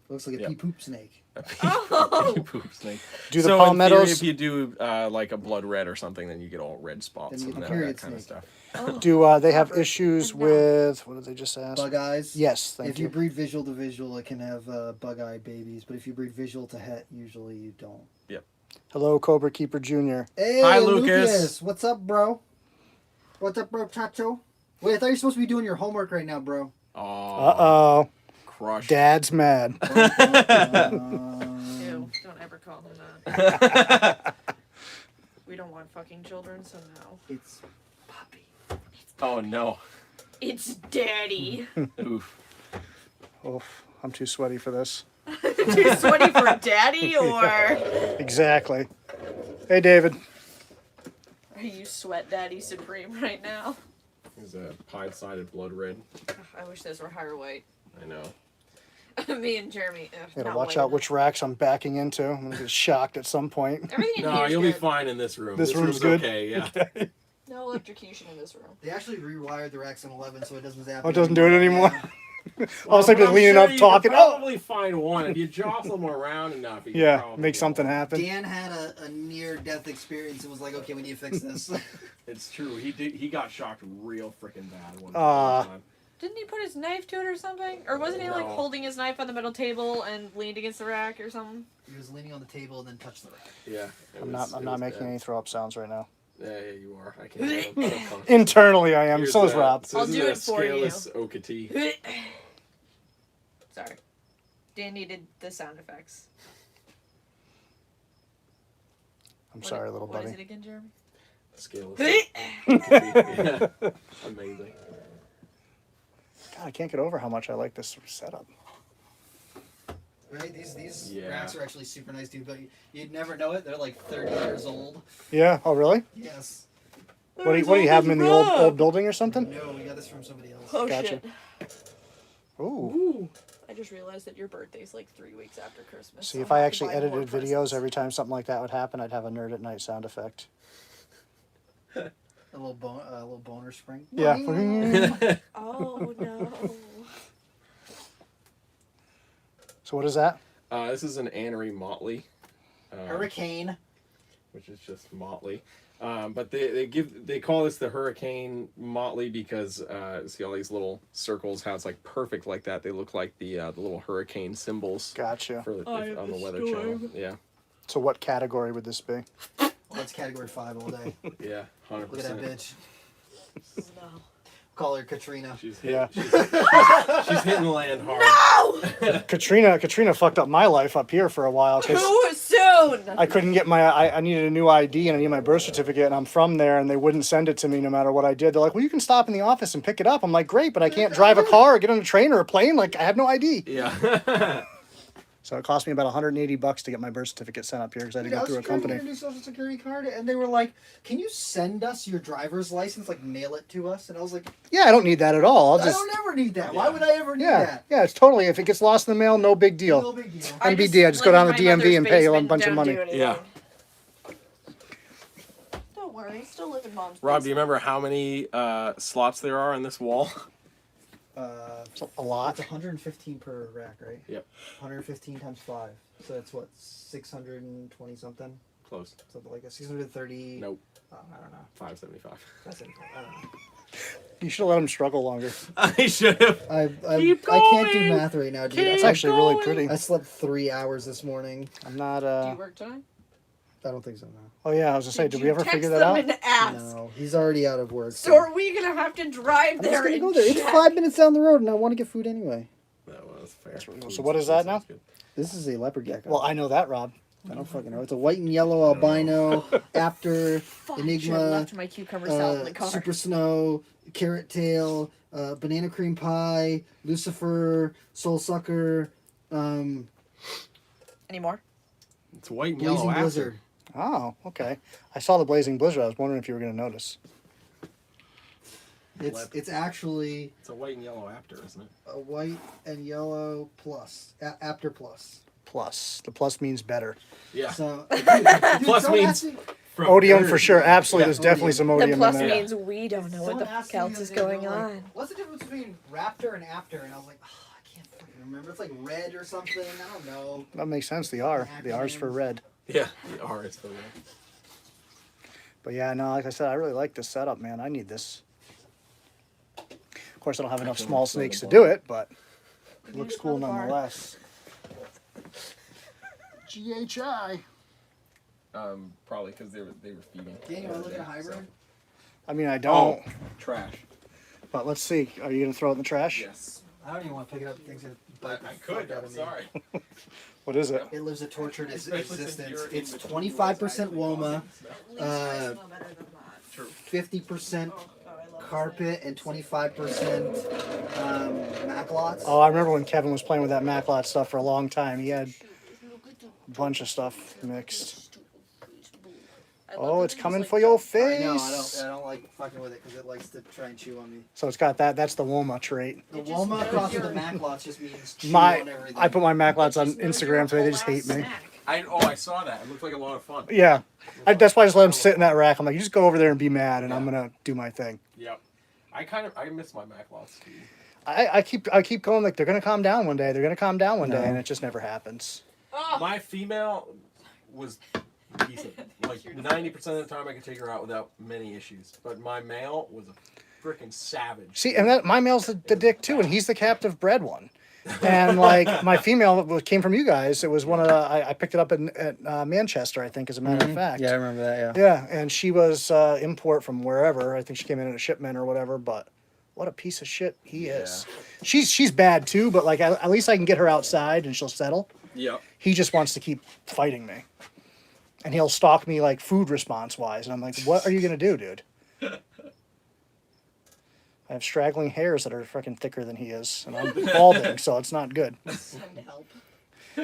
Looks like a Yep. pea poop snake. Oh! Poop snake. Do the so palmettos? in theory, if you do like a blood red or something, then you get all red spots Then you and get that, the that period kind of snake. stuff. Do they have Robert. issues No. with what did they just ask? Bug eyes. Yes, thank If you breed visual to visual, it can have bug eye babies. But if you breed visual to het, usually you don't. Hello, Cobra Keeper Jr. Hey, Hi, Lucas. What's up, bro? What's up, bro, Chacho? Wait, I thought you were supposed to be doing your homework right now, bro. Oh, Uh-oh. crush. Dad's mad. Ew, don't ever call him that. We don't want fucking children, so no. It's puppy. Oh no. It's daddy. Oof. Oof, I'm too sweaty for this. Too sweaty for daddy, or Exactly. Hey, David. are you sweat daddy supreme right now? He's a pied-sided blood red. Ugh, I wish those were higher weight. I know. Me and Jeremy. Gotta watch out which racks I'm backing into. I'm gonna get shocked at some point. Everything in No, here is you'll good. be fine in this room. This room's good? Okay, yeah. No electrocution in this room. They actually rewired the racks in 11 so it doesn't zap. Oh, it doesn't do it anymore? I was like but I'm leaning sure up you talking. could Oh! probably find one if you jostle them around enough. You could Yeah, probably make get something one. happen. Dan had a near-death experience and was like, okay, we need to fix this. It's true. He got shocked real freaking bad one Ah. time. Didn't he put his knife to it or something? Or wasn't he like No. holding his knife on the middle table and leaned against the rack or something? He was leaning on the table and then touched the rack. Yeah. I'm not making any throw up sounds right now. Yeah, you are. I can't. Internally, I am. So is Rob. I'll do it for you. Scaleless Okati. Sorry. Dan needed the sound effects. I'm sorry, little What is buddy. it again, Jeremy? Scaleless. Yeah. Amazing. God, I can't get over how much I like this setup. Right? These Yeah. racks are actually super nice, dude. But you'd never know it. They're like 30 years old. Yeah. Oh, really? Yes. What do you have them in the old building or something? No, we got this from somebody else. Oh Gotcha. shit. Ooh. I just realized that your birthday's like 3 weeks after Christmas. See, so if I'll I have to actually buy more edited videos presents. every time something like that would happen, I'd have a nerd at night sound effect. A little boner spring. Yeah. Oh no. So what is that? This is an Anery Motley. Hurricane. Which is just Motley. But they call this the Hurricane Motley because see all these little circles, how it's like perfect like that. They look like the little hurricane symbols Gotcha. for Eye of on the the Weather storm. Channel. Yeah, So what category would this be? That's category 5 all day. yeah, 100%. Look at that bitch. No. Call her Katrina. She's Yeah. she's hitting the land hard. Katrina fucked up my life up here for a while because Too soon. I couldn't get I needed a new ID and I needed my birth certificate and I'm from there and they wouldn't send it to me no matter what I did. They're like, well, you can stop in the office and pick it up. I'm like, great, but I can't drive a car or get on a train or a plane. Like, I have no ID. Yeah. So it cost me about $180 to get my birth certificate sent up here because I had to Dude, go I was through a trying to company. get a new social security card, and they were like, "Can you send us your driver's license? Like, mail it to us?" And I was like, Yeah, I don't need that at all. I'll "I just don't ever need that. Why Yeah. would I ever need yeah, that?" yeah. It's totally. If it gets lost in the mail, no big deal. No big deal. MBD, I just go down to DMV and pay a bunch of money. Yeah. Don't worry, still live in mom's. Rob, do you remember how many slots there are on this wall? It's a lot. It's 115 per rack, right? Yep. 115 times 5. So that's what, 620 something? Close. Something like that. 630. Nope. I don't know. 575. That's it. I don't know. You should have let him struggle longer. I should have. I Keep can't do going. math right now, dude. It's actually really pretty. I slept 3 hours this morning. I'm not. Do you work tonight? I don't think so, no. Oh yeah, I was gonna say, did we ever figure that them out? and ask? No, he's already out of work. So are we gonna have to drive I'm there just gonna and go there. It's check? 5 minutes down the road, and I want to get food anyway. That was fair. So what is that now? This is a leopard gecko. Well, I know that, Rob. I don't fucking know. It's a white and yellow albino, Apter, Fuck, I Enigma, should've left my cucumber salad in the car. Super Snow, Carrot Tail, Banana Cream Pie, Lucifer, Soul Sucker, Any more? It's white and Blazing yellow after. Blizzard. Oh, okay. I saw the blazing blizzard. I was wondering if you were gonna notice. It's actually It's a white and yellow after, isn't it? a white and yellow plus, Apter plus. Plus, the plus means better. Yeah. So Plus don't means- ask me- From Odium Earth. for sure. Absolutely, Yeah. there's definitely some The odium plus in there. means we don't know what someone the asked fuck me else the is other day, going they were like, on. What's the difference between Raptor and Apter? And I was like, oh, I can't fucking remember. It's like red or something. I don't know. That makes sense. The R. The R's for red. Yeah. The R is the red. But yeah, no, like I said, I really like this setup, man. I need this. Of course, I don't have enough small snakes to do it, but it looks cool nonetheless. GHI. Probably because they were feeding. Dan, you want to look at a hybrid? I mean, I don't. Oh, trash. But let's see. Are you gonna throw it in the trash? Yes. I don't even want to pick it up. Things that I bite the could. fuck out I'm of me. sorry. What is it? It lives a tortured Especially since existence. you're It's in 25% Woma, Uh, 50% carpet, and 25% Maclots. Oh, I remember when Kevin was playing with that Maclot stuff for a long time. He had a bunch of stuff mixed. Oh, it's coming for your I know. face. I don't like fucking with it because it likes to try and chew on me. So it's got that. That's the Woma trait. The Woma cross with the Maclots just means chew My, on everything. I put my Maclots on Instagram today. They just hate me. I saw that. It looked like a lot of fun. Yeah, that's why I just let them sit in that rack. I'm like, you just go over there and be mad, and I'm gonna do my thing. Yep. I miss my Maclots too. I keep going like they're gonna calm down one day. They're gonna calm down one day, and it just never happens. My female was decent. Like 90% of the time, I could take her out without many issues. But my male was a freaking savage. See, and that my male's the dick too, and he's the captive bred one. And like my female came from you guys. It was one of the, I picked it up at Manchester, I think, as a matter of fact. Yeah, I remember that. Yeah. Yeah, and she was import from wherever. I think she came in a shipment or whatever. But what a piece of shit he is. She's bad too, but like at least I can get her outside and she'll settle. Yep. He just wants to keep fighting me, and he'll stalk me like food response wise, and I'm like, what are you gonna do, dude? I have straggling hairs that are freaking thicker than he is, and I'm balding, so it's not good. Send help.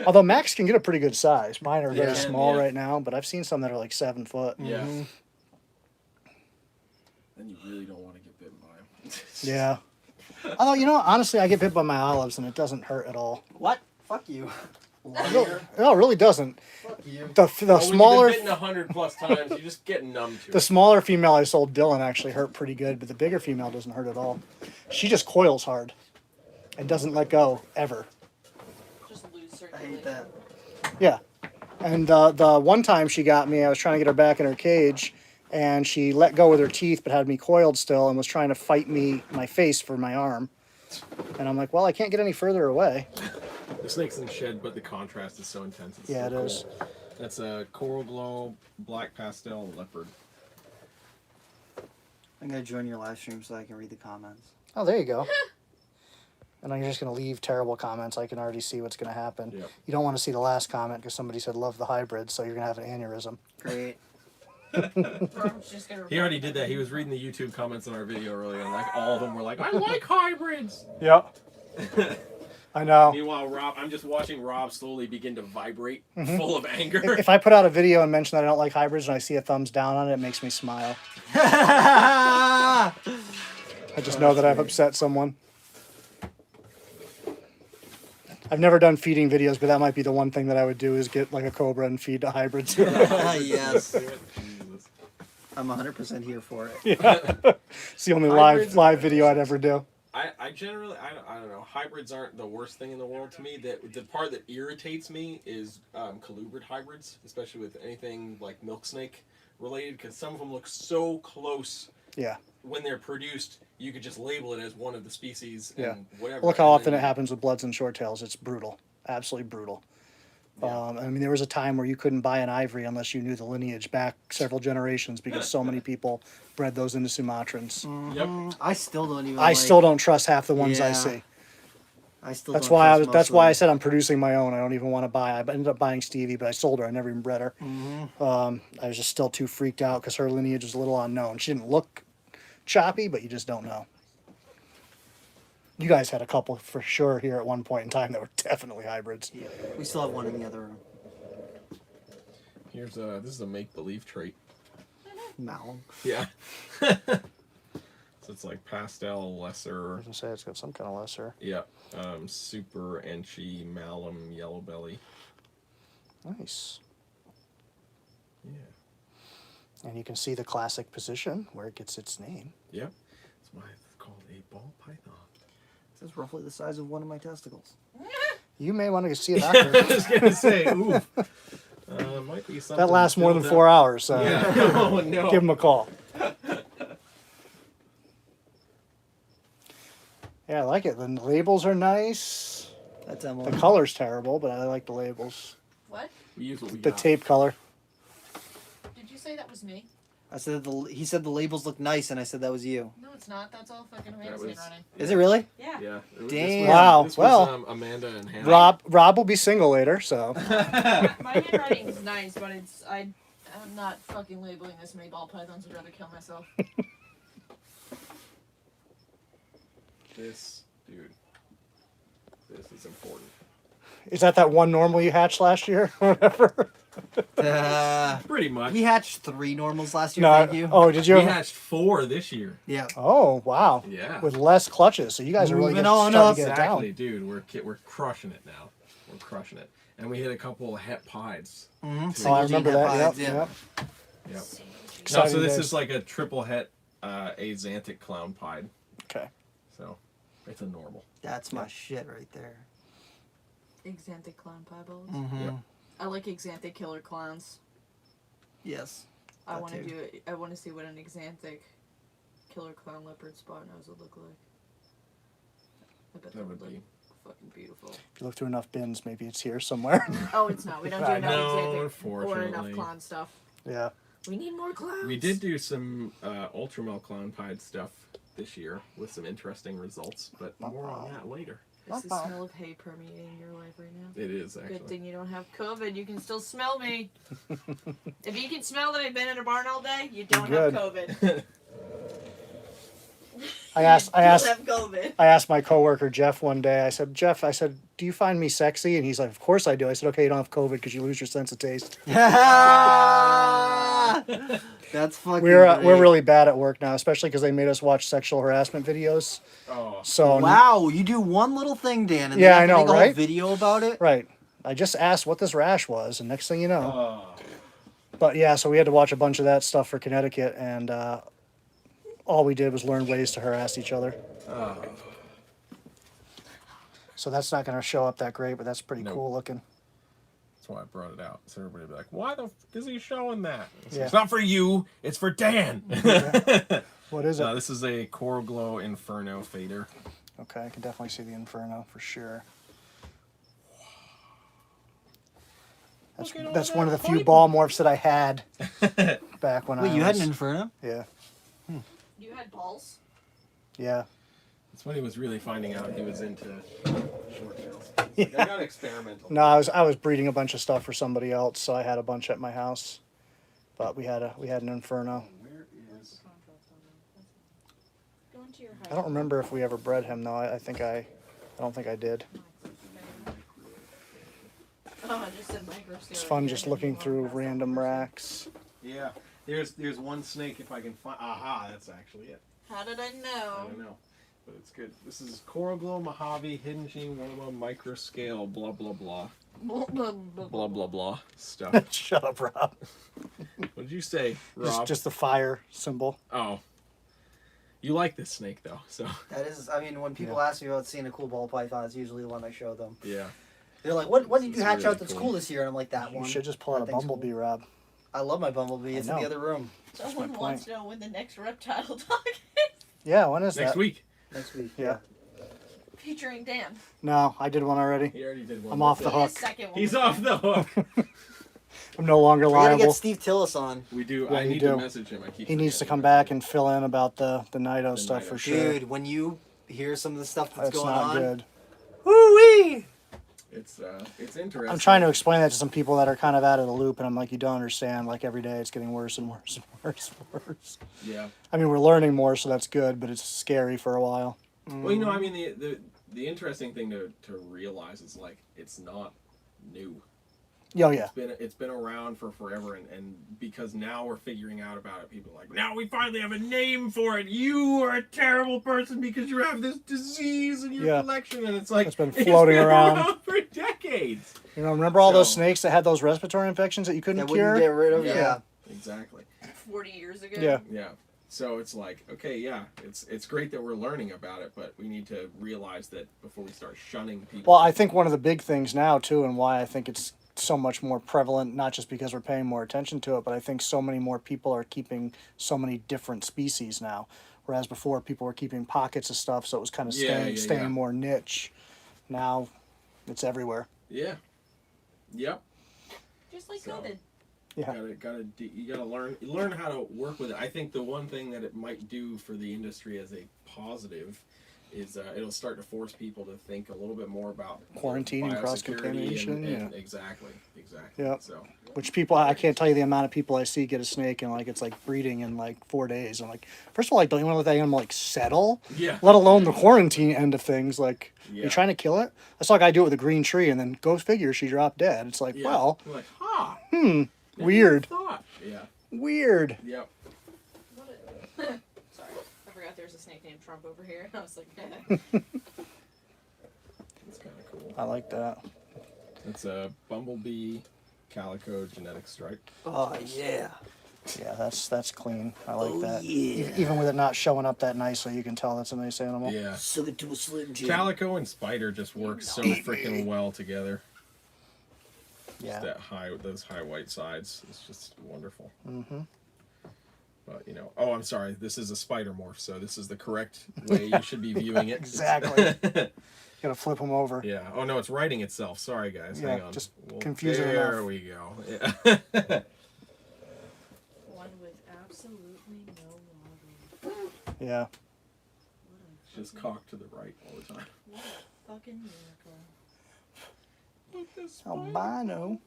Although Max can get a pretty good size. Mine are very Yeah. small Yeah. right now, but I've seen some that are like 7 foot. Yeah. Mm-hmm. Then you really don't want to get bitten by them. Yeah. Although, you know, honestly, I get bit by my olives, and it doesn't hurt at all. What? Fuck you. No, it really doesn't. Fuck you. The When smaller... you've been bitten 100+ times, you just get numb to The it. smaller female I sold Dylan actually hurt pretty good, but the bigger female doesn't hurt at all. She just coils hard and doesn't let go ever. Just lose I circulation. hate that. Yeah. And the one time she got me, I was trying to get her back in her cage, and she let go with her teeth but had me coiled still and was trying to fight my face for my arm. And I'm like, well, I can't get any further away. The snake's in shed, but the contrast is so intense. It's Yeah, so it is. cool. That's a coral glow, black pastel, leopard. I'm gonna join your live stream so I can read the comments. Oh, there you go. And I'm just going to leave terrible comments. I can already see what's going to happen. Yep. You don't want to see the last comment because somebody said love the hybrid, so you're going to have an aneurysm. Great. Rob's just gonna He already did that. He was reading the YouTube comments on our video earlier, and like all of them were like, "I like hybrids." Yep. I know. Meanwhile, I'm just watching Rob slowly begin to vibrate, full of anger. If I put out a video and mention that I don't like hybrids and I see a thumbs down on it, it makes me smile. I just know that I've upset someone. I've never done feeding videos, but that might be the one thing that I would do is get like a cobra and feed the hybrids. Yes. Jesus. I'm 100% here for it. Yeah. It's the only Hybrids- live video I'd ever do. I generally, I don't know. Hybrids aren't the worst thing in the world to me. The part that irritates me is colubrid hybrids, especially with anything like milk snake related, because some of them look so close. Yeah. When they're produced, you could just label it as one of the species and Yeah. whatever. Look how and often then it happens with bloods and short tails. It's brutal. Absolutely brutal. Yeah. I mean, there was a time where you couldn't buy an ivory unless you knew the lineage back several generations because so many people bred those into Sumatrans. Yep. I still don't even. I still don't trust half the ones I Yeah. see. I still. That's don't why trust most That's of why I them. said I'm producing my own. I don't even want to buy. I ended up buying Stevie, but I sold her. I never even bred her. I was just still too freaked out because her lineage was a little unknown. She didn't look choppy, but you just don't know. You guys had a couple for sure here at one point in time that were definitely hybrids. Yeah. We still have one in the other room. This is a make believe trait. Malum. Yeah. So it's like pastel, lesser. I was gonna say it's got some kind of lesser. Yeah. Super Enchi, Malum, Yellow Belly. Nice. Yeah. And you can see the classic position where it gets its name. Yep. That's why it's called a ball python. This is roughly the size of one of my testicles. You may want to see a I doctor. was gonna say, ooh. Might be something. That lasts more than filled 4 up. hours, so Yeah. Oh no. give him a call. Yeah, I like it. The labels are nice. That's The Emily. color's terrible, but I like the labels. What? We use what we The got. tape color. Did you say that was me? I said he said the labels look nice, and I said that was you. No, it's not. That's all fucking That Amanda's was- handwriting. Is it really? Yeah. Yeah. Damn. Wow, This well. was, Amanda and Hannah. Rob will be single later, so My handwriting's nice, but I'm not fucking labeling this many ball pythons. I'd rather kill myself. This dude. This is important. is that one normal you hatched last year or whatever? Pretty much. We hatched 3 normals last year. No. Thank you. Oh, did you? We hatched 4 this year. Yeah. Oh, wow. Yeah. With less clutches, so you guys are really Moving on starting up. to get it Exactly, down. dude. We're crushing it now. We're crushing it. And we hit a couple of het pieds. Mm-hmm. Oh, I remember that. Yep, Yeah. yep. Yep. No, Exciting so this days. is like a triple het axanthic clown pied. Okay. So it's a normal. That's my shit right there. Exanthic clown pieballs. Mm-hmm. Yep. I like exanthic killer clowns. Yes. I That want to too. do it. I want to see what an exanthic killer clown leopard spot nose would look like. I bet That would be. fucking beautiful. If you look through enough bins, maybe it's here somewhere. Oh, it's not. We don't do I enough know, exanthic or enough unfortunately. clown stuff. Yeah. We need more clowns. We did do some ultramel clown pied stuff this year with some interesting results, but more on that later. Is the smell of hay permeating your life right now? It is actually. Good thing you don't have COVID. You can still smell me. If you can smell that I've been in a barn all day, you don't Good. have COVID. I asked You don't have COVID. I asked my coworker Jeff one day. I said, Jeff, do you find me sexy? And he's like, of course I do. I said, okay, you don't have COVID because you lose your sense of taste. That's fucking. We're great. really bad at work now, especially because they made us watch sexual harassment videos. Oh. So Wow, you do one little thing, Dan, and Yeah, then you I have to know, make a whole right? video about it. right. I just asked what this rash was, and next thing you know. Oh. But yeah, so we had to watch a bunch of that stuff for Connecticut, and all we did was learn ways to harass each other. Oh. So that's not going to show up that great, but that's pretty Nope. cool looking. That's why I brought it out. So everybody would be like, why the f is he showing that? It's, Yeah. it's not for you, it's for Dan. What is it? No, this is a Coral Glow Inferno fader. Okay, I can definitely see the Inferno for sure. Look at all That's that one of the few pipe. ball morphs that I had back when I Wait, was... you had an Inferno? Yeah, You had balls? yeah. That's when he was really finding out he was into short tails. Like, I got experimental. No, I was breeding a bunch of stuff for somebody else, so I had a bunch at my house. But we had an Inferno. Where is... Go into your I don't remember if we ever bred him though. I don't think I did. just said micro scale. It's fun just looking through random racks. Yeah. There's one snake if I can find. Aha, that's actually it. How did I I know? don't know, but it's good. This is Coral Glow Mojave Hidden Gene Warma Micro Scale blah blah blah blah blah blah stuff. Shut up, Rob. What did you say, Rob? Just the fire symbol. Oh. You like this snake though, so That is, I mean, when people ask me about seeing a cool ball python, it's usually the one I show them. yeah. They're like, what did It's you hatch really out that's cool. cool this year? And I'm like, that You one. should just pull out a That thing's bumblebee, cool. Rob. I love my bumblebee. It's in know. the other room. Someone my wants point. to know when the next reptile talk is. Yeah, when is Next that? week. Next week. Yeah. Featuring Dan. No, I did one already. He already did one. I'm off the That's it. hook. Second one. He's off the hook. I'm no longer We gotta liable. get Steve Tillis on. We do. Yeah, I you need do. to message him. I keep He needs to forgetting come about back it. and fill in about the Nido The stuff Nido. for sure. Dude, when you hear some of the stuff that's That's going not on. good. Woo-wee! It's interesting. I'm trying to explain that to some people that are kind of out of the loop, and I'm like, you don't understand. Like every day, it's getting worse and worse and worse and worse. Yeah. I mean, we're learning more, so that's good, but it's scary for a while. Well, you know, I mean, the interesting thing to realize is like it's not new. Oh yeah, It's been around for forever, and because now we're figuring out about it, people are like, now we finally have a name for it. You are a terrible person because you have this disease in your Yeah. collection, and it's like It's been floating around. for decades. you know, remember all those So- snakes that had those respiratory infections that you couldn't That wouldn't cure? get rid of. Yeah. Yeah. Exactly. 40 years ago. Yeah. Yeah. So it's like, okay, yeah, it's great that we're learning about it, but we need to realize that before we start shunning people. Well, I think one of the big things now too, and why I think it's so much more prevalent, not just because we're paying more attention to it, but I think so many more people are keeping so many different species now. Whereas before, people were keeping pockets of stuff, so it was kind of staying yeah. more niche. Now, it's everywhere. Yeah. Yep. Just like So- COVID. Yeah. You gotta learn how to work with it. I think the one thing that it might do for the industry as a positive is it'll start to force people to think a little bit more about Quarantine and biosecurity cross-contamination, and yeah. Exactly. Yeah. So Which people, I can't tell you the amount of people I see get a snake and like it's like breeding in like 4 days. I'm like, first of all, like, don't you want to let that animal like settle? yeah. Let alone the quarantine end of things. Like, Yeah. you trying to kill it? I saw a guy do it with a green tree, and then go figure, she dropped dead. It's like, Yeah. well, You're like, huh. never weird. Thought. Yeah. Weird. Yep. Sorry. I forgot there's a snake named Trump over here. I was like, It's kind of cool. I like that. It's a bumblebee calico genetic stripe. Oh yeah. Yeah, that's clean. I like Oh, that. yeah. Even with it not showing up that nicely, you can tell that's a nice animal. Yeah. Suck it to a Slim Jim. Calico and spider just work so freaking well together. Yeah. Those high white sides. It's just wonderful. Mm-hmm. But I'm sorry. This is a spider morph, so this is the correct way you should be viewing it. Exactly. Gotta flip them over. Yeah. Oh no, it's writing itself. Sorry guys. Yeah, Hang on. just confusing There enough. we go. Yeah. one with absolutely no water. Yeah. What a Just fucking- cocked to the right all the time. What a fucking miracle. Albino.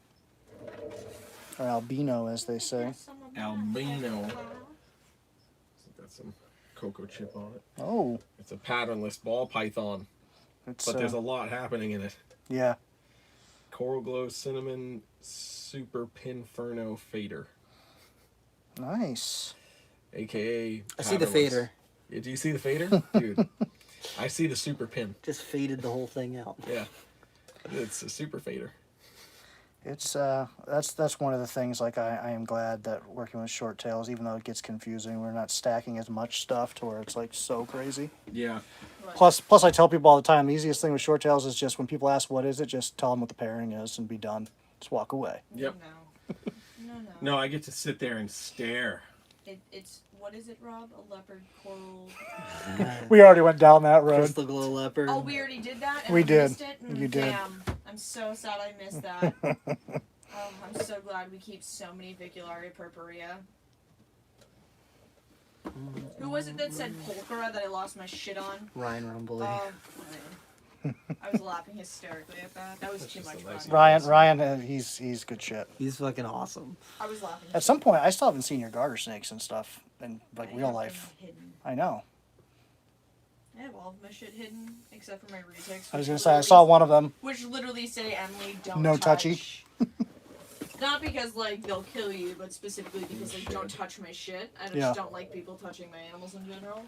Or albino, as they say. Albino. Got some cocoa chip on it. Oh. It's a patternless ball python, It's, but there's a lot happening in it. yeah. Coral Glow Cinnamon Super Pinferno Fader, Nice. aka. I see the patternless. fader. Yeah, do you see the fader, dude? I see the super pin. Just faded the whole thing out. Yeah, it's a super fader. It's that's one of the things, like I am glad that working with short tails, even though it gets confusing, we're not stacking as much stuff to where it's like so crazy. Yeah, Plus I tell people all the time, the easiest thing with short tails is just when people ask what is it, just tell them what the pairing is and be done. Just walk away. Yep. No. No, I get to sit there and stare. It's what is it, Rob? A leopard coral. We already went down that road. Crystal glow leopard. Oh, we already did that. And We I did. Missed it? You did. Damn. I'm so sad I missed that. I'm so glad we keep so many Vicularia purpurea. Who was it that said pulchra that I lost my shit on? Ryan Rumbly. Man. I was laughing hysterically at that. That was too just much a nice fun. Ryan, he's good shit. He's fucking awesome. I was laughing. At some point, I still haven't seen your garter snakes and stuff in like I real have life. them hidden. I know. I have all of my shit hidden except for my retics. I was which gonna say I literally- saw one of them. Which literally say, Emily, don't No touch. touchy. Not because like they'll kill you, but specifically because like don't touch my shit. I just Yeah. don't like people touching my animals in general.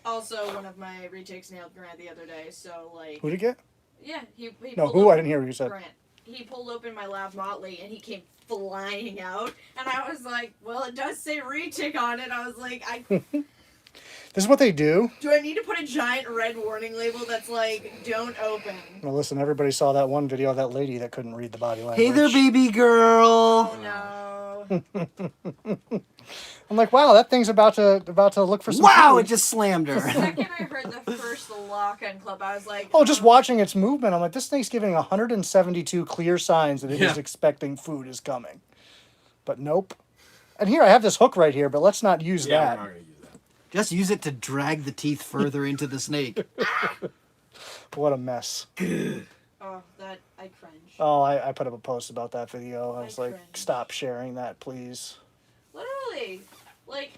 Also, one of my retics nailed Grant the other day, so like. Who'd it get? Yeah, he No, pulled who? I open- didn't hear what you said. Grant. He pulled open my lab motley and he came flying out, and I was like, "Well, it does say retic on it." I was like, This is what they do. Do I need to put a giant red warning label that's like, "Don't open"? Well, listen, everybody saw that one video of that lady that couldn't read the body language. Hey there, baby girl. Oh no! I'm like, wow, that thing's about to look for some Wow, food. it just slammed The her. second I heard the first lock unclip, I was like, Oh, just watching its movement, I'm like, this thing's giving 172 clear signs that it is Yeah. expecting food is coming. But nope. And here, I have this hook right here, but let's not use Yeah, that. we're not gonna use that. Just use it to drag the teeth further into the snake. What a mess. Oh, that I cringe. Oh, I put up a post about that video. I was I like, cringe. stop sharing that, please. Literally, like.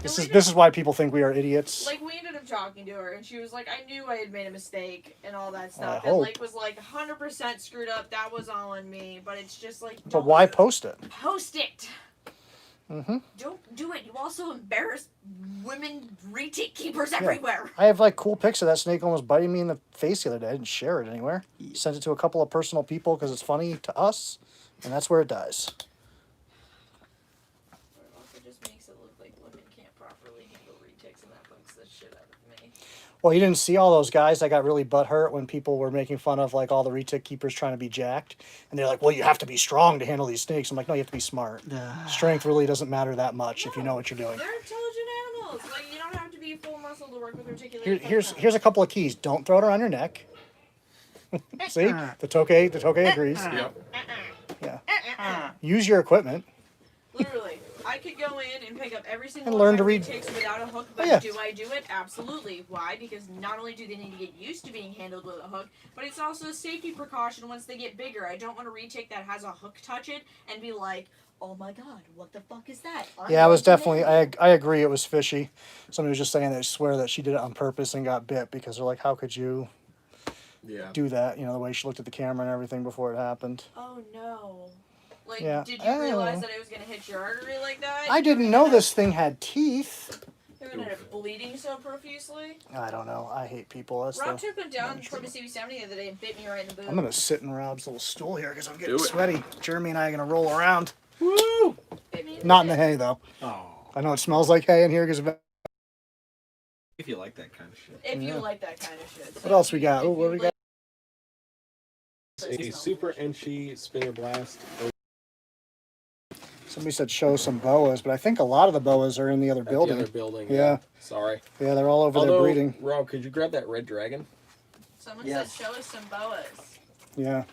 This we is why people think we are idiots. Like, we ended up talking to her, and she was like, I knew I had made a mistake and all that stuff. I And, hope. like, was like, 100% screwed up. That was all on me. But it's just like, But don't why post it? post it? Mm-hmm. Don't do it. You also embarrass women retic keepers everywhere. I have like cool pics of that snake almost biting me in the face the other day. I didn't share it anywhere. Sent it to a couple of personal people because it's funny to us, and that's where it dies. It also just makes it look like women can't properly handle retics, and that bugs the shit out of me. Well, you didn't see all those guys that got really butthurt when people were making fun of like all the retic keepers trying to be jacked, and they're like, "Well, you have to be strong to handle these snakes." I'm like, "No, you have to be smart. Strength really doesn't matter that much if you know what you're doing." They're intelligent animals. Like, you don't have to be full muscle to work with articulated Here's a couple of keys. Don't throw it around your neck. See, the Tokay agrees. Yep. Yeah. Use your equipment. Literally, I could go in and pick up every single And learn one to of my read. retics without a hook, but Oh, yeah. do I do it? Absolutely. Why? Because not only do they need to get used to being handled with a hook, but it's also a safety precaution once they get bigger. I don't want a retic that has a hook touch it and be like, oh my god, what the fuck is that? Yeah, it was definitely. I agree. It was fishy. Somebody was just saying they swear that she did it on purpose and got bit because they're like, "How could you Yeah. do that?" You know, the way she looked at the camera and everything before it happened. Oh no. Like, Yeah. did you realize that it was going to hit your artery like that? I didn't know this thing had teeth. You're going to end up bleeding so profusely. I don't know. I hate people. That's Rob the, took one down from a CB70 the other day and bit me right in the boob. I'm gonna sit in Rob's little stool here because I'm getting Do it. sweaty. Jeremy and I are gonna roll around. Woo! Bit me Not in the boob. hay though. Oh. I know it smells like hay in here because. If you like that kind of shit. If you Yeah. like that kind of shit. What else we got? If Oh, what you we like- A super enchi spinner blast. Somebody said show some boas, but I think a lot of the boas are in the other At building. The other building. Yeah. Sorry. Yeah, they're all over there Although, breeding. Rob, could you grab that red dragon? Someone Yes. said, show us some boas. Yeah.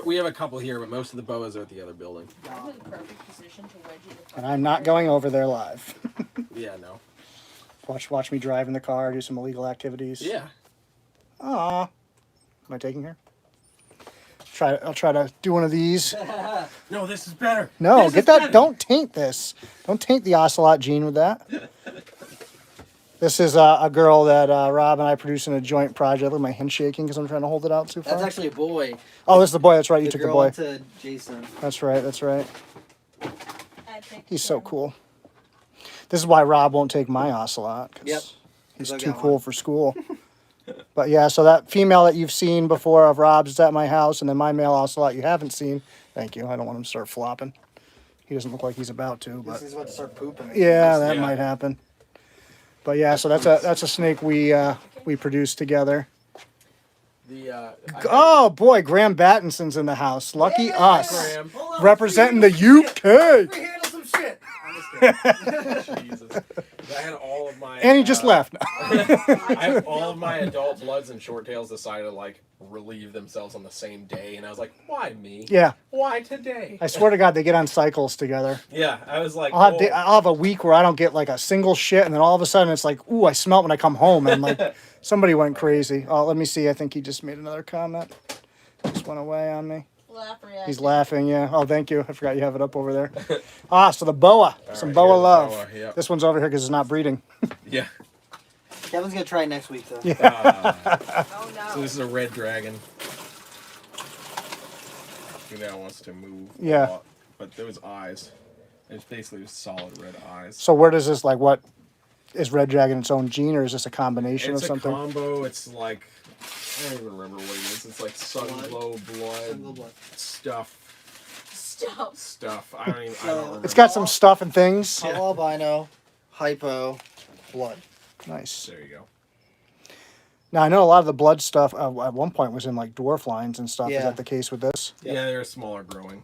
We have a couple here, but most of the boas are at the other building. I'm in the perfect position to wedge you the fuck And I'm not going over there live. Yeah, no. Watch me drive in the car, do some illegal activities. Yeah. Aw. Am I taking her? I'll try to do one of these. No, this is better. No, This get is that. better. Don't taint this. Don't taint the ocelot gene with that. This is a girl that Rob and I produced in a joint project. Look at my hand shaking because I'm trying to hold it out too far. That's actually a boy. Oh, this is the boy. That's right. You The took the girl boy. went to Jason. That's right. That's right. I picked He's so him. cool. This is why Rob won't take my ocelot. 'Cause Yep. He's I've too got cool one. for school. But yeah, so that female that you've seen before of Rob's is at my house, and then my male ocelot you haven't seen. Thank you. I don't want him to start flopping. He doesn't look like he's about to, but He's about to start pooping. yeah, that Yeah. might happen. But yeah, so that's a snake we produced together. The Oh boy, Graham Battinson's in the house. Lucky Yeah. us, Graham. representing the UK. We handle some shit. Jesus. I had all of my. And he just left. I have all of my adult bloods and short tails decided to like relieve themselves on the same day, and I was like, why me? Yeah, Why today? I swear to God, they get on cycles together. Yeah, I was like, I'll have, oh. I'll have a week where I don't get like a single shit, and then all of a sudden it's like, ooh, I smell it when I come home, and like somebody went crazy. Oh, let me see. I think he just made another comment. Just went away on me. Laugh reaction. He's laughing. Yeah. Oh, thank you. I forgot you have it up over there. So the boa, some right, boa here's the love. boa, yep. This one's over here because it's not breeding. Yeah. Kevin's gonna try next week though. Yeah. Oh no. So this is a red dragon. female wants to move. Yeah. A lot, but those eyes, it's basically just solid red eyes. So where does this, like, what is red dragon its own gene, or is this a combination It's of a something? combo. It's like I don't even remember what it is. It's like Sunglow blood stuff. I don't remember. It's got some stuff and things. Tall albino, hypo, blood. Nice. There you go. Now I know a lot of the blood stuff at one point was in like dwarf lines and stuff. Is Yeah. that the case with this? Yep. Yeah, they're smaller growing.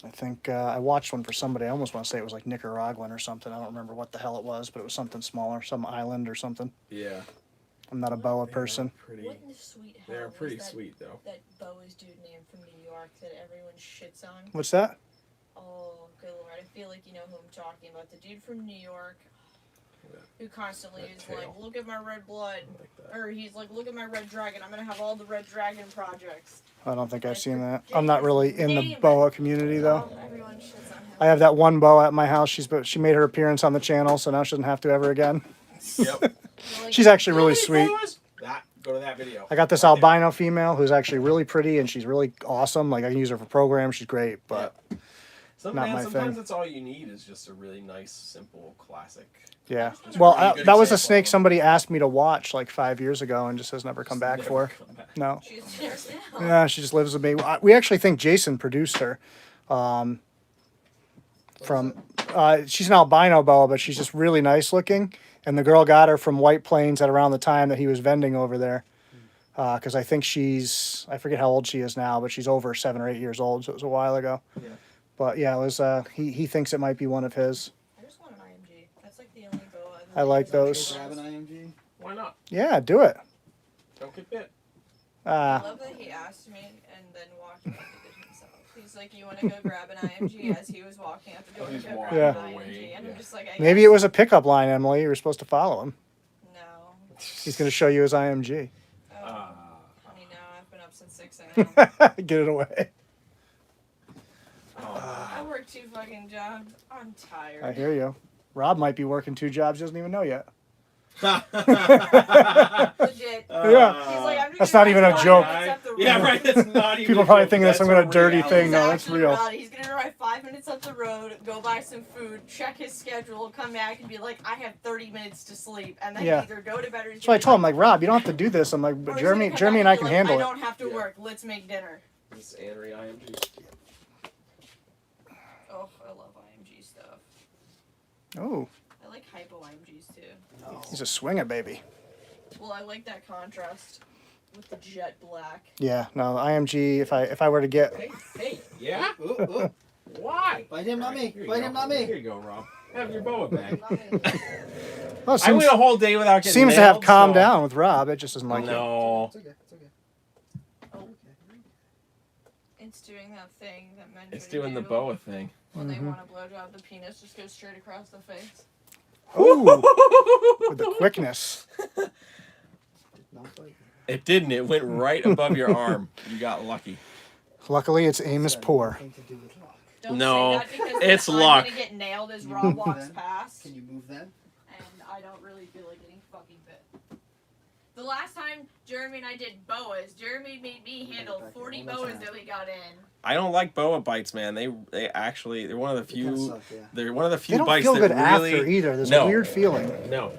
I think I watched one for somebody. I almost want to say it was like Nicaraguan or something. I don't remember what the hell it was, but it was something smaller, some island or something. Yeah. I'm not a boa person. Pretty. What in the sweet hell They're was pretty that, sweet though. that boas dude name from New York that everyone shits on? What's that? Oh, good lord. I feel like you know who I'm talking about. The dude from New York who constantly That is tail. like, look at my red blood. Like that. Or he's like, look at my red dragon. I'm going to have all the red dragon projects. I don't think I've seen that. I'm not really in the Name it. boa community though. Oh, everyone shits on him. I have that one boa at my house. She made her appearance on the channel, so now she doesn't have to ever again. Yep. You're like, She's actually really Hey, sweet. boys! Go to that video. I got this Right there. albino female who's actually really pretty and she's really awesome. Like I can use her for programs. She's great, but not my Sometimes thing. that's all you need is just a really nice, simple, classic. yeah. That's a Well, really good that was a example snake of- somebody asked me to watch like 5 years ago and just has never come back Never for. come back. No. She's there now. Yeah, she just lives with me. We actually think Jason produced her. She's an albino boa, but she's just really nice looking. And the girl got her from White Plains at around the time that he was vending over there. Because I think I forget how old she is now, but she's over 7 or 8 years old, so it was a while ago. Yeah. But yeah, it was. He thinks it might be one of his. I just want an IMG. That's like the only boa. I like those. Grab an IMG. Why not? Yeah, do it. Don't get bit. I love that he asked me and then walked out and did himself. He's like, you want to go grab an IMG as he was walking out the door to He's go walking grab an away, IMG. And yeah. I'm just like, Maybe it was a pickup line, Emily. You were supposed to follow him. No. He's going to show you his IMG. Oh, Ah. honey, no. I've been up since 6 a.m. Get it away. I work 2 fucking jobs. I'm tired. I hear you. Rob might be working 2 jobs. Doesn't even know yet. Legit. Yeah. He's like, I'm just That's gonna not even a drive 5 joke. minutes up the Yeah, road. right. That's not even. People a probably joke. thinking that's some kind of dirty reality. thing. No, that's actually real. reality. He's gonna drive 5 minutes up the road, go buy some food, check his schedule, come back and be like, I have 30 minutes to sleep, and then Yeah. either go to bed or. That's why I told him, like, Rob, you don't have to do this. I'm like, or but he's gonna come Jeremy back and I be can like, handle I it. don't have to Yeah. work. Let's make dinner. This Anery IMG. Oh, I love IMG stuff. Oh, I like hypo IMGs too. he's a swinger, baby. Well, I like that contrast with the jet black. Yeah, no, IMG, if I were to get... Hey, yeah? Ooh, ooh. Why? Bite him, not Alright, me. here you Bite go. him, not me. Here you go, Rob. Have your boa back. Well, it I went seems, a whole day without getting seems to have nailed, calmed so- down with Rob. It just doesn't like it. No. It's okay. It's okay. Oh, it's doing that thing that men It's try to doing the do boa thing. when Mm-hmm. they want to blowjob the penis. Just goes straight across the face. Ooh, with the quickness. Did not bite. It didn't. It went right above your arm. You got lucky. Luckily, it's aim is poor. Nothing to do with rock. Don't No, say that because it's I'm luck. gonna get nailed as Rob walks Then? past, Can you move then? and I don't really feel like getting fucking bit. The last time Jeremy and I did boas, Jeremy made me handle 40 boas that we got in. I don't like boa bites, man. They're one of the They kinda few. suck, yeah. They're one of the They few don't bites feel that good really. after either. There's No. a weird feeling. No.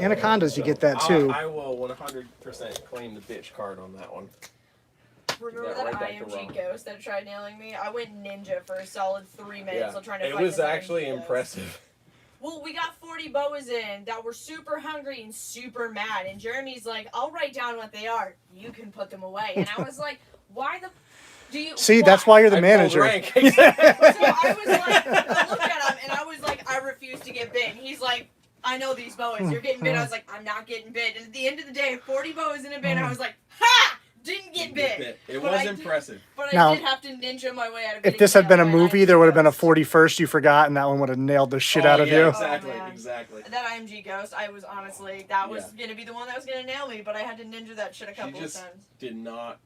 Anacondas, you get that too. I will 100% claim the bitch card on that one. Remember Yeah, that right back to IMG Rob. ghost that tried nailing me? I went ninja for a solid 3 minutes Yeah, while trying to it fight was this actually IMG ghost. impressive. Well, we got 40 boas in that were super hungry and super mad, and Jeremy's like, I'll write down what they are. You can put them away. And I was like, why the... Do you... See, that's why you're the I pulled manager. rank. So I was like, I looked at him, and I was like, I refuse to get bit. And he's like, I know these boas. You're getting bit. I was like, I'm not getting bit. And at the end of the day, 40 boas in a bin, I was like, ha! Didn't get bit. It But was I did- impressive. But Now, I did have to ninja my way out of it. If this had been a movie, there would have been a 41st you forgot, and that one would have nailed the shit out of yeah, you. Exactly, Oh, man. exactly. That IMG ghost, I was honestly, that was Yeah. going to be the one that was going to nail me, but I had to ninja that shit a couple of just times. did not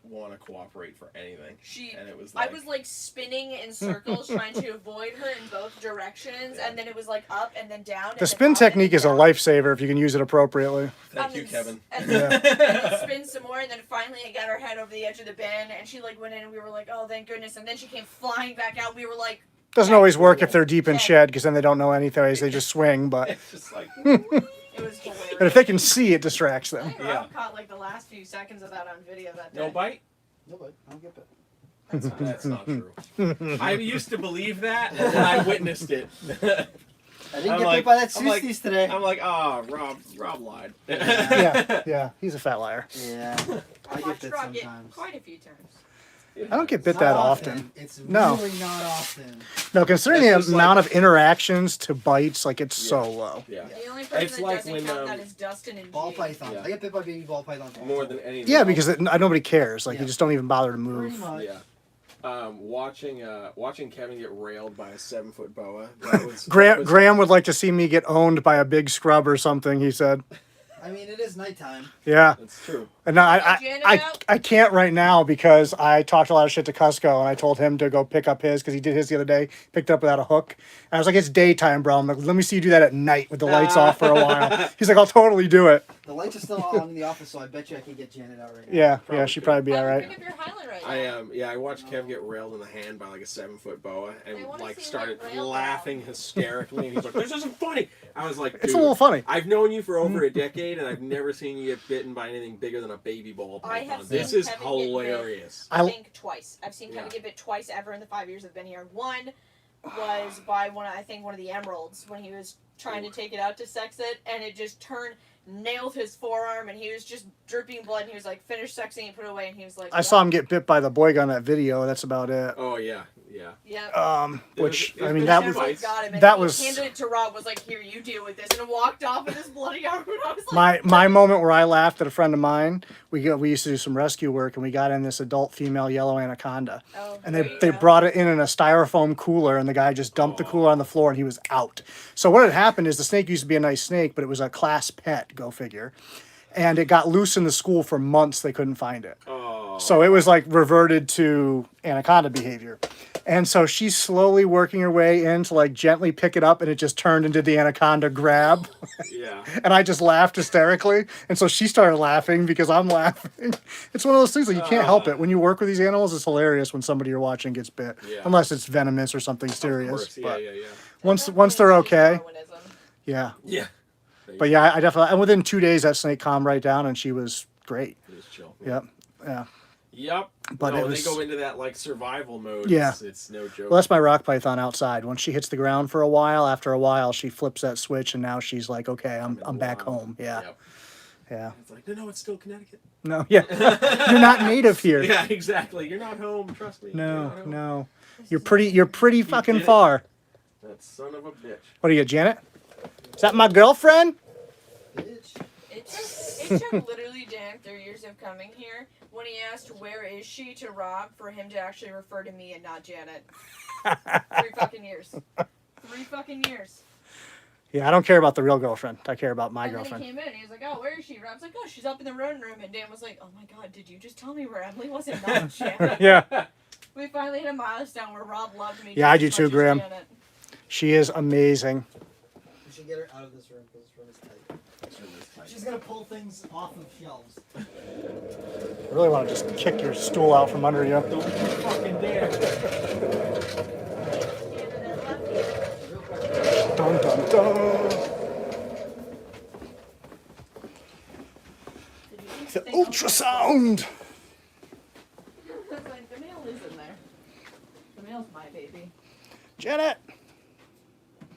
want to cooperate for anything. And it was I like, was like spinning in circles trying to avoid her in both directions, and then it was like up and then down. The spin technique is a lifesaver if you can use it appropriately. Thank you, Kevin. And then spin some more, and then finally I got her head over the edge of the bin, and she like went in, and we were like, oh, thank goodness. And then she came flying back out. We were like, Doesn't always work if they're deep in shed, because then they don't know anything. They just swing. But It's just like, it was hilarious. but if they can see, it distracts I them. think Rob caught like the last few seconds of that on video that day. no bite? Nobody. I don't get bit. That's fine. That's not true. I used to believe that when I witnessed it. I didn't I'm get like- bit by that I'm like- Susties today. I'm like, Rob lied. Yeah, he's a fat liar. Yeah. I get watched bit Rob get sometimes. quite a few times. I don't get bit Not that often. It's No. really not often. No, considering It's the just amount like- of interactions to bites, like it's so low. Yeah. The only person It's that like doesn't when, count that is Dustin and Ball G. python. Yeah. I get bit by baby ball python. More than anything. Yeah, else. because nobody cares. Like Yeah. you just don't even bother to Pretty move. much. Yeah. Watching Kevin get railed by a 7-foot boa. That was, Graham would like to see me get owned by a big scrub or something. He said, I mean, it is nighttime. "Yeah." That's true. And now Janet I out? can't right now because I talked a lot of shit to Cusco and I told him to go pick up his because he did his the other day, picked it up without a hook. And I was like, it's daytime, bro. I'm like, let me see you do that at night with the lights off for a while. He's like, I'll totally do it. The lights are still on in the office, so I bet you I can get Janet out right now. Yeah, Probably she'd could. probably be Why all don't right. you pick up your Highland right now? I watched Kev get railed in the hand by like a 7-foot boa and I wanna like see started him get railed laughing hysterically and he's like, this isn't funny. I was like, dude, It's a little funny. I've known you for over a decade and I've never seen you get bitten by anything bigger than a baby ball I python. have This seen is Kevin get bit. hilarious. I think twice. I've seen Kevin Yeah. get bit twice ever in the 5 years I've been here. One was by one of the emeralds when he was trying to take it out to sex it, and it just nailed his forearm, and he was just dripping blood, and he was like, finish sexing and put it away, and he was like, I saw him get bit by the boy gun that video. That's about it. Oh yeah. yeah. Which There's I mean been that two was bites. Got him, and that he was- handed it to Rob, was like, here, you deal with this, and walked off with his bloody arm, and I was like, my moment where I laughed at a friend of mine. We used to do some rescue work and we got in this adult female yellow anaconda. oh, And there you they go. brought it in a styrofoam cooler, and the guy just dumped the cooler on the floor, and he was out. So what had happened is the snake used to be a nice snake, but it was a class pet, go figure. And it got loose in the school for months. They couldn't find it. Oh. So it was like reverted to anaconda behavior. And so she's slowly working her way in to like gently pick it up, and it just turned into the anaconda grab. Yeah. And I just laughed hysterically. And so she started laughing because I'm laughing. It's one of those things that you can't help it. When you work with these animals, it's hilarious when somebody you're watching gets bit. Yeah. Unless it's venomous or something Of serious. course. Yeah, But yeah, yeah. once they're okay. Darwinism. Yeah. Yeah. But yeah, I definitely, and within 2 days, that snake calmed right down and she was great. Just chill. Yep. Yeah. Yep. But no, it was- they go into that like survival mode. Yeah. It's no joke. Well, that's my rock python outside. Once she hits the ground for a while, after a while, she flips that switch and now she's like, okay, I'm back Wow. home. Yeah. Yep. Yeah. It's like, no, it's still Connecticut. No, yeah. You're not native here. Yeah, exactly. You're not home. Trust me. You're No, not home. no. You're pretty fucking did it. far. That son of a bitch. What do you get, Janet? Is that my girlfriend? Bitch. It took literally damn 3 years of coming here when he asked where is she to Rob for him to actually refer to me and not Janet. 3 fucking years. 3 fucking years. Yeah, I don't care about the real girlfriend. I care about my And then girlfriend. he came in and he was like, oh, where is she? Rob's like, oh, she's up in the rodent room. And Dan was like, oh my god, did you just tell me where Emily was and not Janet? Yeah, We finally hit a milestone where Rob loved me. Yeah, I just do as too, much as Graham. Janet. she is amazing. We should get her out of this room because this room is tight. She's gonna pull things off of shelves. I really want to just kick your stool out from under you. Don't you fucking dare. Dun, dun, dun. The ultrasound. I was like, the mail is in there. The mail's my baby. Janet.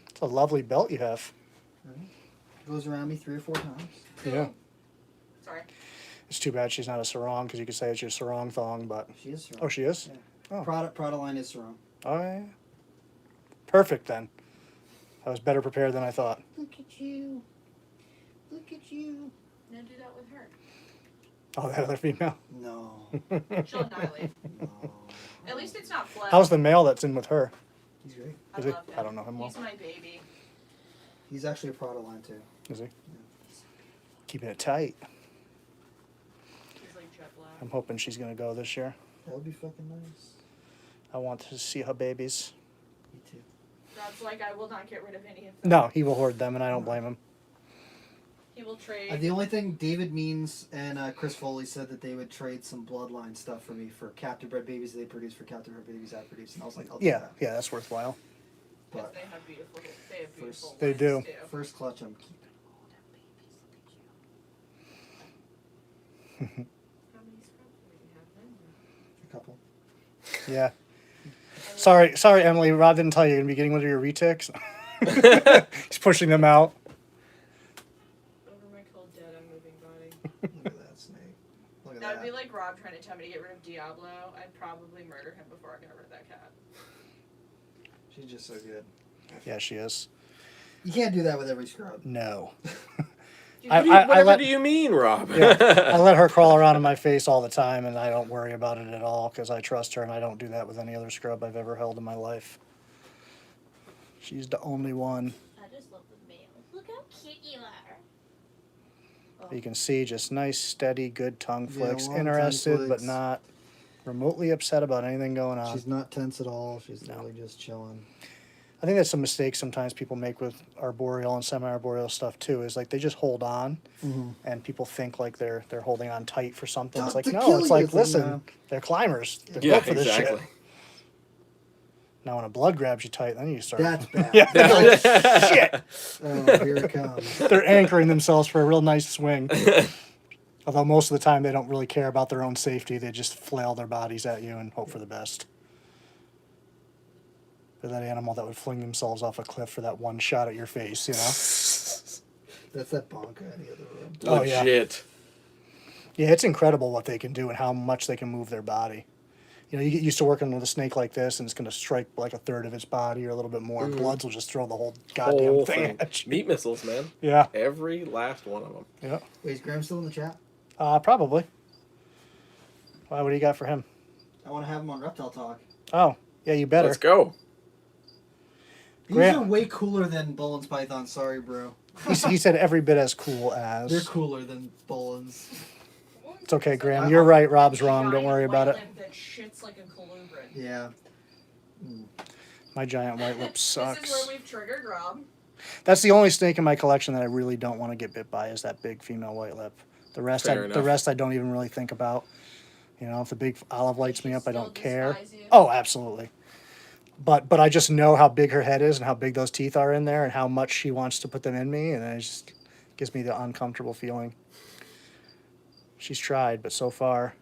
It's a lovely belt you have. Goes around me 3 or 4 times. Yeah. Sorry. It's too bad she's not a sarong because you could say it's your sarong thong, but. She is sarong. Oh, she is? Yeah. Oh. Prada line is sarong. Oh, yeah. Perfect then. I was better prepared than I thought. Look at you. Look at you. Now do that with her. Oh, that other female. No. She'll annihilate. No. At least it's not flat. How's the male that's in with her? He's great. I Is he? love him. I don't know him well. He's my baby. He's actually a Prada line too. Is he? Keeping it tight. He's like jet black. I'm hoping she's gonna go this year. That would be fucking nice. I want to see her babies. Me too. Rob's like, I will not get rid of any of them. No, he will hoard them, and I don't blame him. He will trade. The only thing David Means and Chris Foley said that they would trade some bloodline stuff for me for captive bred babies they produce for captive bred babies I produce, and I was like, I'll do Yeah, that. yeah, that's worthwhile. Because But they have beautiful They lines, do. too. first clutch, I'm keeping all them babies. Look at you. How many scrubs do we have then? A couple. Yeah. Sorry, Emily. Rob didn't tell you you're gonna be getting rid of your retics. He's pushing them out. Over my cold dead, I'm moving body. Look at that snake. Look at That that. would be like Rob trying to tell me to get rid of Diablo. I'd probably murder him before I got rid of that cat. She's just so good. Yeah, she is. You can't do that with every scrub. No. Dude, Whatever do you mean, Rob? I let her crawl around in my face all the time, and I don't worry about it at all because I trust her, and I don't do that with any other scrub I've ever held in my life. She's the only one. I just love the male. Look how cute you are. You can see just nice, steady, good tongue Yeah, flicks. long tongue Interested, but flicks. not remotely upset about anything going on. She's not tense at all. She's No. literally just chilling. I think that's a mistake sometimes people make with arboreal and semi-arboreal stuff too. Is like they just hold on, and people think like they're holding on tight for something. It's Not like to no, kill it's you. like It's like, listen, no. they're climbers. They're Yeah, built for this exactly. shit. Now when a blood grabs you tight, then you start. That's bad. Yeah. Shit. Oh, here it comes. They're anchoring themselves for a real nice swing. Although most of the time they don't really care about their own safety. They just flail their bodies at you and hope for the best. They're that animal that would fling themselves off a cliff for that one shot at your face, you know? That's that bonka in the other room. Oh, yeah. Legit. Yeah, it's incredible what they can do and how much they can move their body. You know, you get used to working with a snake like this, and it's going to strike like a third of its body or a little bit more. Bloods will just throw the whole goddamn Whole thing at you. Meat missiles, man. Yeah, Every last one of them. yeah. Wait, is Graham still in the chat? Probably. Why? What do you got for him? I want to have him on Reptile Talk. Oh, yeah, you better. Let's go. These Graham- are way cooler than Bolin's Python. Sorry, bro. He said every bit as cool as. They're cooler than Bolin's. It's okay, Graham. You're right. Rob's wrong. Don't worry about it. That shits like a colubrid. Yeah. My giant white lip This is sucks. where we've triggered Rob. That's the only snake in my collection that I really don't want to get bit by is that big female white lip. The rest, Fair the enough. rest I don't even really think about. You know, if the big olive lights me up, I don't Still care. despise you. Oh, absolutely. But I just know how big her head is and how big those teeth are in there and how much she wants to put them in me, and it just gives me the uncomfortable feeling. She's tried, but so far,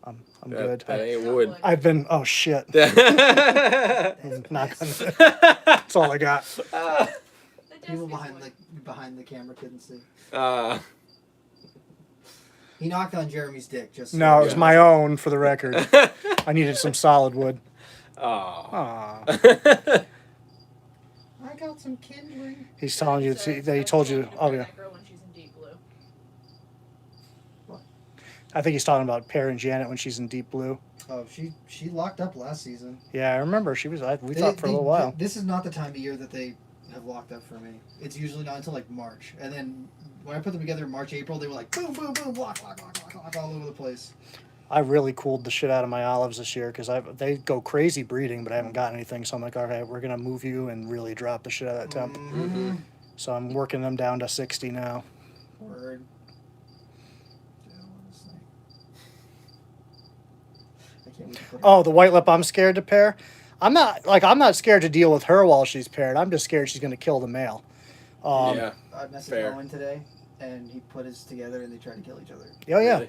I'm good. That ain't wood. I've been. Oh shit! I'm not gonna. That's all I got. The People disc is behind the camera couldn't see. uh, He knocked on Jeremy's dick. Just No, it was Yeah. my own for the record. I needed some solid wood. oh. Aw. I got some kindling. He's telling you says, that he "I told you. to Oh pet yeah. that girl when she's in deep blue." I think he's talking about Pear and Janet when she's in deep blue. Oh, she locked up last season. Yeah, I remember. She was. We They- thought for a they- little while. This is not the time of year that they have locked up for me. It's usually not until like March, and then when I put them together in March, April, they were like boom, boom, boom, block, block, block, block, block, all over the place. I really cooled the shit out of my olives this year because they go crazy breeding, but I haven't got anything. So I'm like, all right, we're gonna move you and really drop the shit out of that temp. Mm-hmm. So I'm working them down to 60 now. Word. Yeah, I wanna say. I can't wait to put her- Oh, the white lip I'm scared to pair. I'm not scared to deal with her while she's paired. I'm just scared she's gonna kill the male. Yeah. I messaged fair. Owen today, and he put his together, and they tried to kill each other. Oh yeah. Really?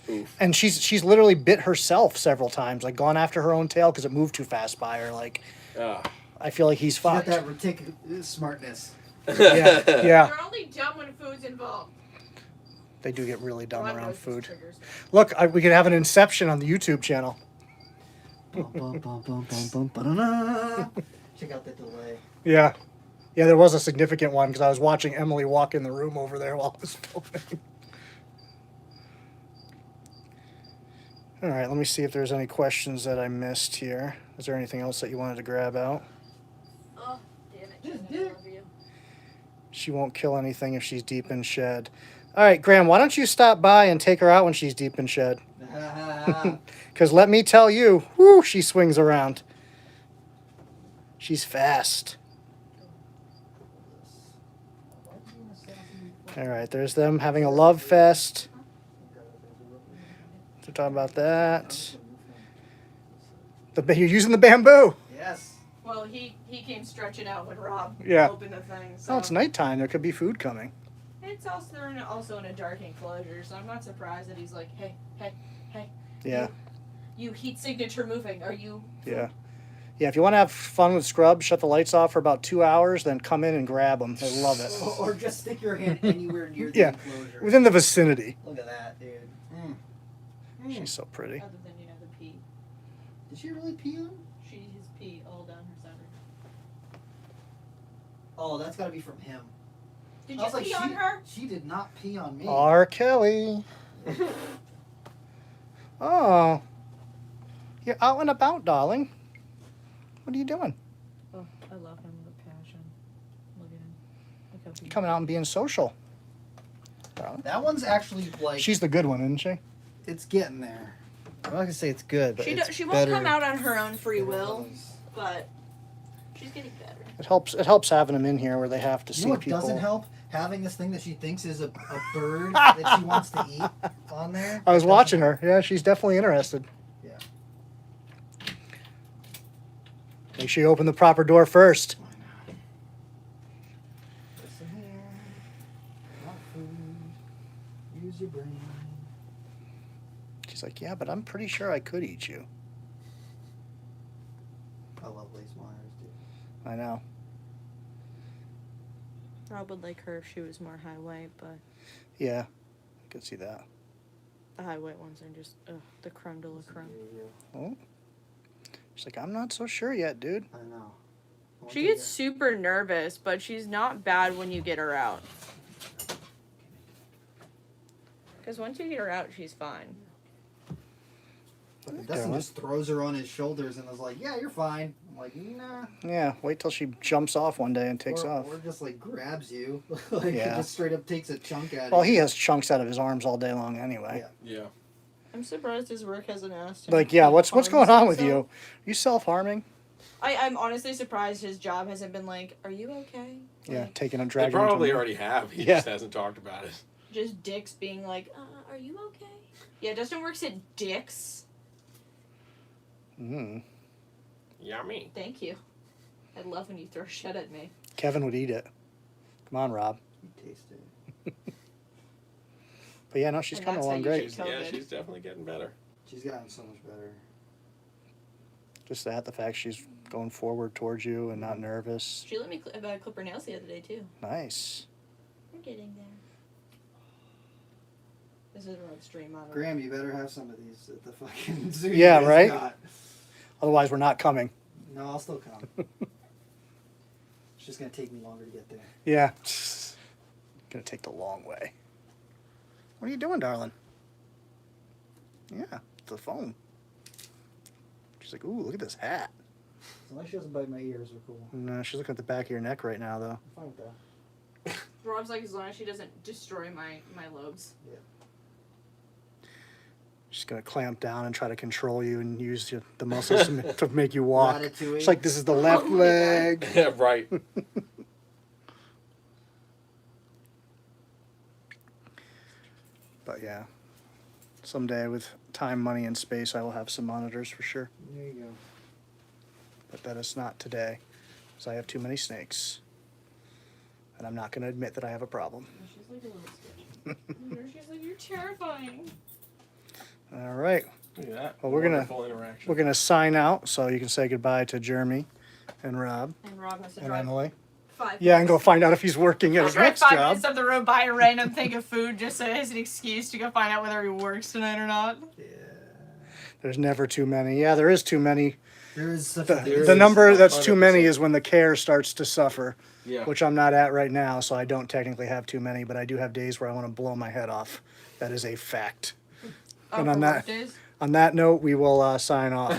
Oof. And she's literally bit herself several times, like gone after her own tail because it moved too fast by her. Like Ah. I feel like he's She got fucked. that retic smartness. Yeah, yeah. They're only dumb when food's involved. They do get really dumb God around knows this food. triggers me. Look, we could have an Inception on the YouTube channel. Bum, bum, bum, bum, bum, bum, ba-da-da. Check out the delay. Yeah, yeah. There was a significant one because I was watching Emily walk in the room over there while I was filming. All right, let me see if there's any questions that I missed here. Is there anything else that you wanted to grab out? Oh, damn it, Just Jen, I dick. love you. She won't kill anything if she's deep in shed. All right, Graham, why don't you stop by and take her out when she's deep in shed? Because let me tell you, whoo, she swings around. She's fast. All right, there's them having a love fest. They're talking about that. You're using the bamboo. Yes. Well, he came stretching out when Rob Yeah. opened the thing. So. Oh, it's nighttime. There could be food coming. It's also they're also in a dark enclosure, so I'm not surprised that he's like, hey. Yeah. You heat signature moving. Are you? Yeah. Yeah, if you want to have fun with scrubs, shut the lights off for about 2 hours, then come in and grab them. They love it. Or just stick your hand anywhere near the Yeah. enclosure. Within the vicinity. Look at that, dude. She's so pretty. Other than the pee. Did she really pee on? She has pee all down her side. Oh, that's got to be from him. Did I you was like, pee on her? She did not pee on me. R. Kelly. Oh. You're out and about, darling. What are you doing? Oh, I love him with a passion. Look at him. Look how he. Coming out and being social. Darling. That one's actually like She's the good one, isn't she? it's getting there. I'm not gonna say it's good, but She won't come out on her own free will, but she's getting better. It helps having them in here where they have to You see know what people. doesn't help? Having this thing that she thinks is a bird that she wants to eat on there. I was watching her. Yeah, she's definitely interested. Yeah. Make sure you open the proper door first. Listen here. Not food. Use your brain. She's like, yeah, but I'm pretty sure I could eat you. I love Lace Myers, dude. I know. Rob would like her if she was more high weight, but Yeah, I could see that. the high weight ones are just the creme de la creme. Oh. She's like, I'm not so sure yet, dude. I know. She gets super nervous, but she's not bad when you get her out. Because once you get her out, she's fine. Dustin just throws her on his shoulders and is like, "Yeah, you're fine." I'm like, "Nah." Yeah, wait till she jumps off one day and takes off. Or just like grabs you, like Yeah. just straight up takes a chunk out of Well, you. he has chunks out of his arms all day long anyway. Yeah. Yeah. I'm surprised his work hasn't asked him. Like, if yeah, he what's harms going on with himself. you? Are you self-harming? I'm honestly surprised his job hasn't been like, are you okay? Yeah, Like, taking him, They dragging him. probably to- already have. He Yeah. just hasn't talked about it. just dicks being like, are you okay? Yeah, Dustin works at Dick's. Mm. Yummy. Thank you. I love when you throw shit at me. Kevin would eat it. Come on, Rob. You taste it. But yeah, no, she's And coming that's how along you great. should- Yeah, COVID. she's definitely getting better. She's gotten so much better. Just that, the fact she's going forward towards you and not nervous. She let me clip her nails the other day, too. Nice. We're getting there. This is a stream on Graham, you better have some of these at the fucking zoo. you Yeah, guys right? got. Otherwise, we're not coming. No, I'll still come. It's just gonna take me longer to get there. Yeah. Gonna take the long way. What are you doing, darling? Yeah, the phone. She's like, ooh, look at this hat. As long as she doesn't bite my ears, we're cool. No, she's looking at the back of your neck right now, though. I'm fine with that. Rob's like, as long as she doesn't destroy my lobes. She's gonna clamp down and try to control you and use the muscles to make you walk. Ratatouille. It's like, this is the left Oh my leg. Yeah, right. But yeah, someday with time, money, and space, I will have some monitors for sure. There you go. But that is not today, because I have too many snakes. And I'm not going to admit that I have a problem. She's like a little sketchy. She's like, you're terrifying. All right, Look at that. Well, we're gonna- Wonderful interaction. we're going to sign out so you can say goodbye to Jeremy and Rob And Rob has to and drive Emily. 5 Yeah, and go find out if he's working at his drive next 5 job. minutes up the road, buy a random thing of food just so as an excuse to go find out whether he works tonight or not. Yeah. There's never too many. Yeah, there is too many. There is such The, a thing. the number that's too 100%. many is when the care starts to suffer, Yeah. which I'm not at right now, so I don't technically have too many, but I do have days where I want to blow my head off. That is a fact. Oh, And on for that- work days? On that note, we will sign off.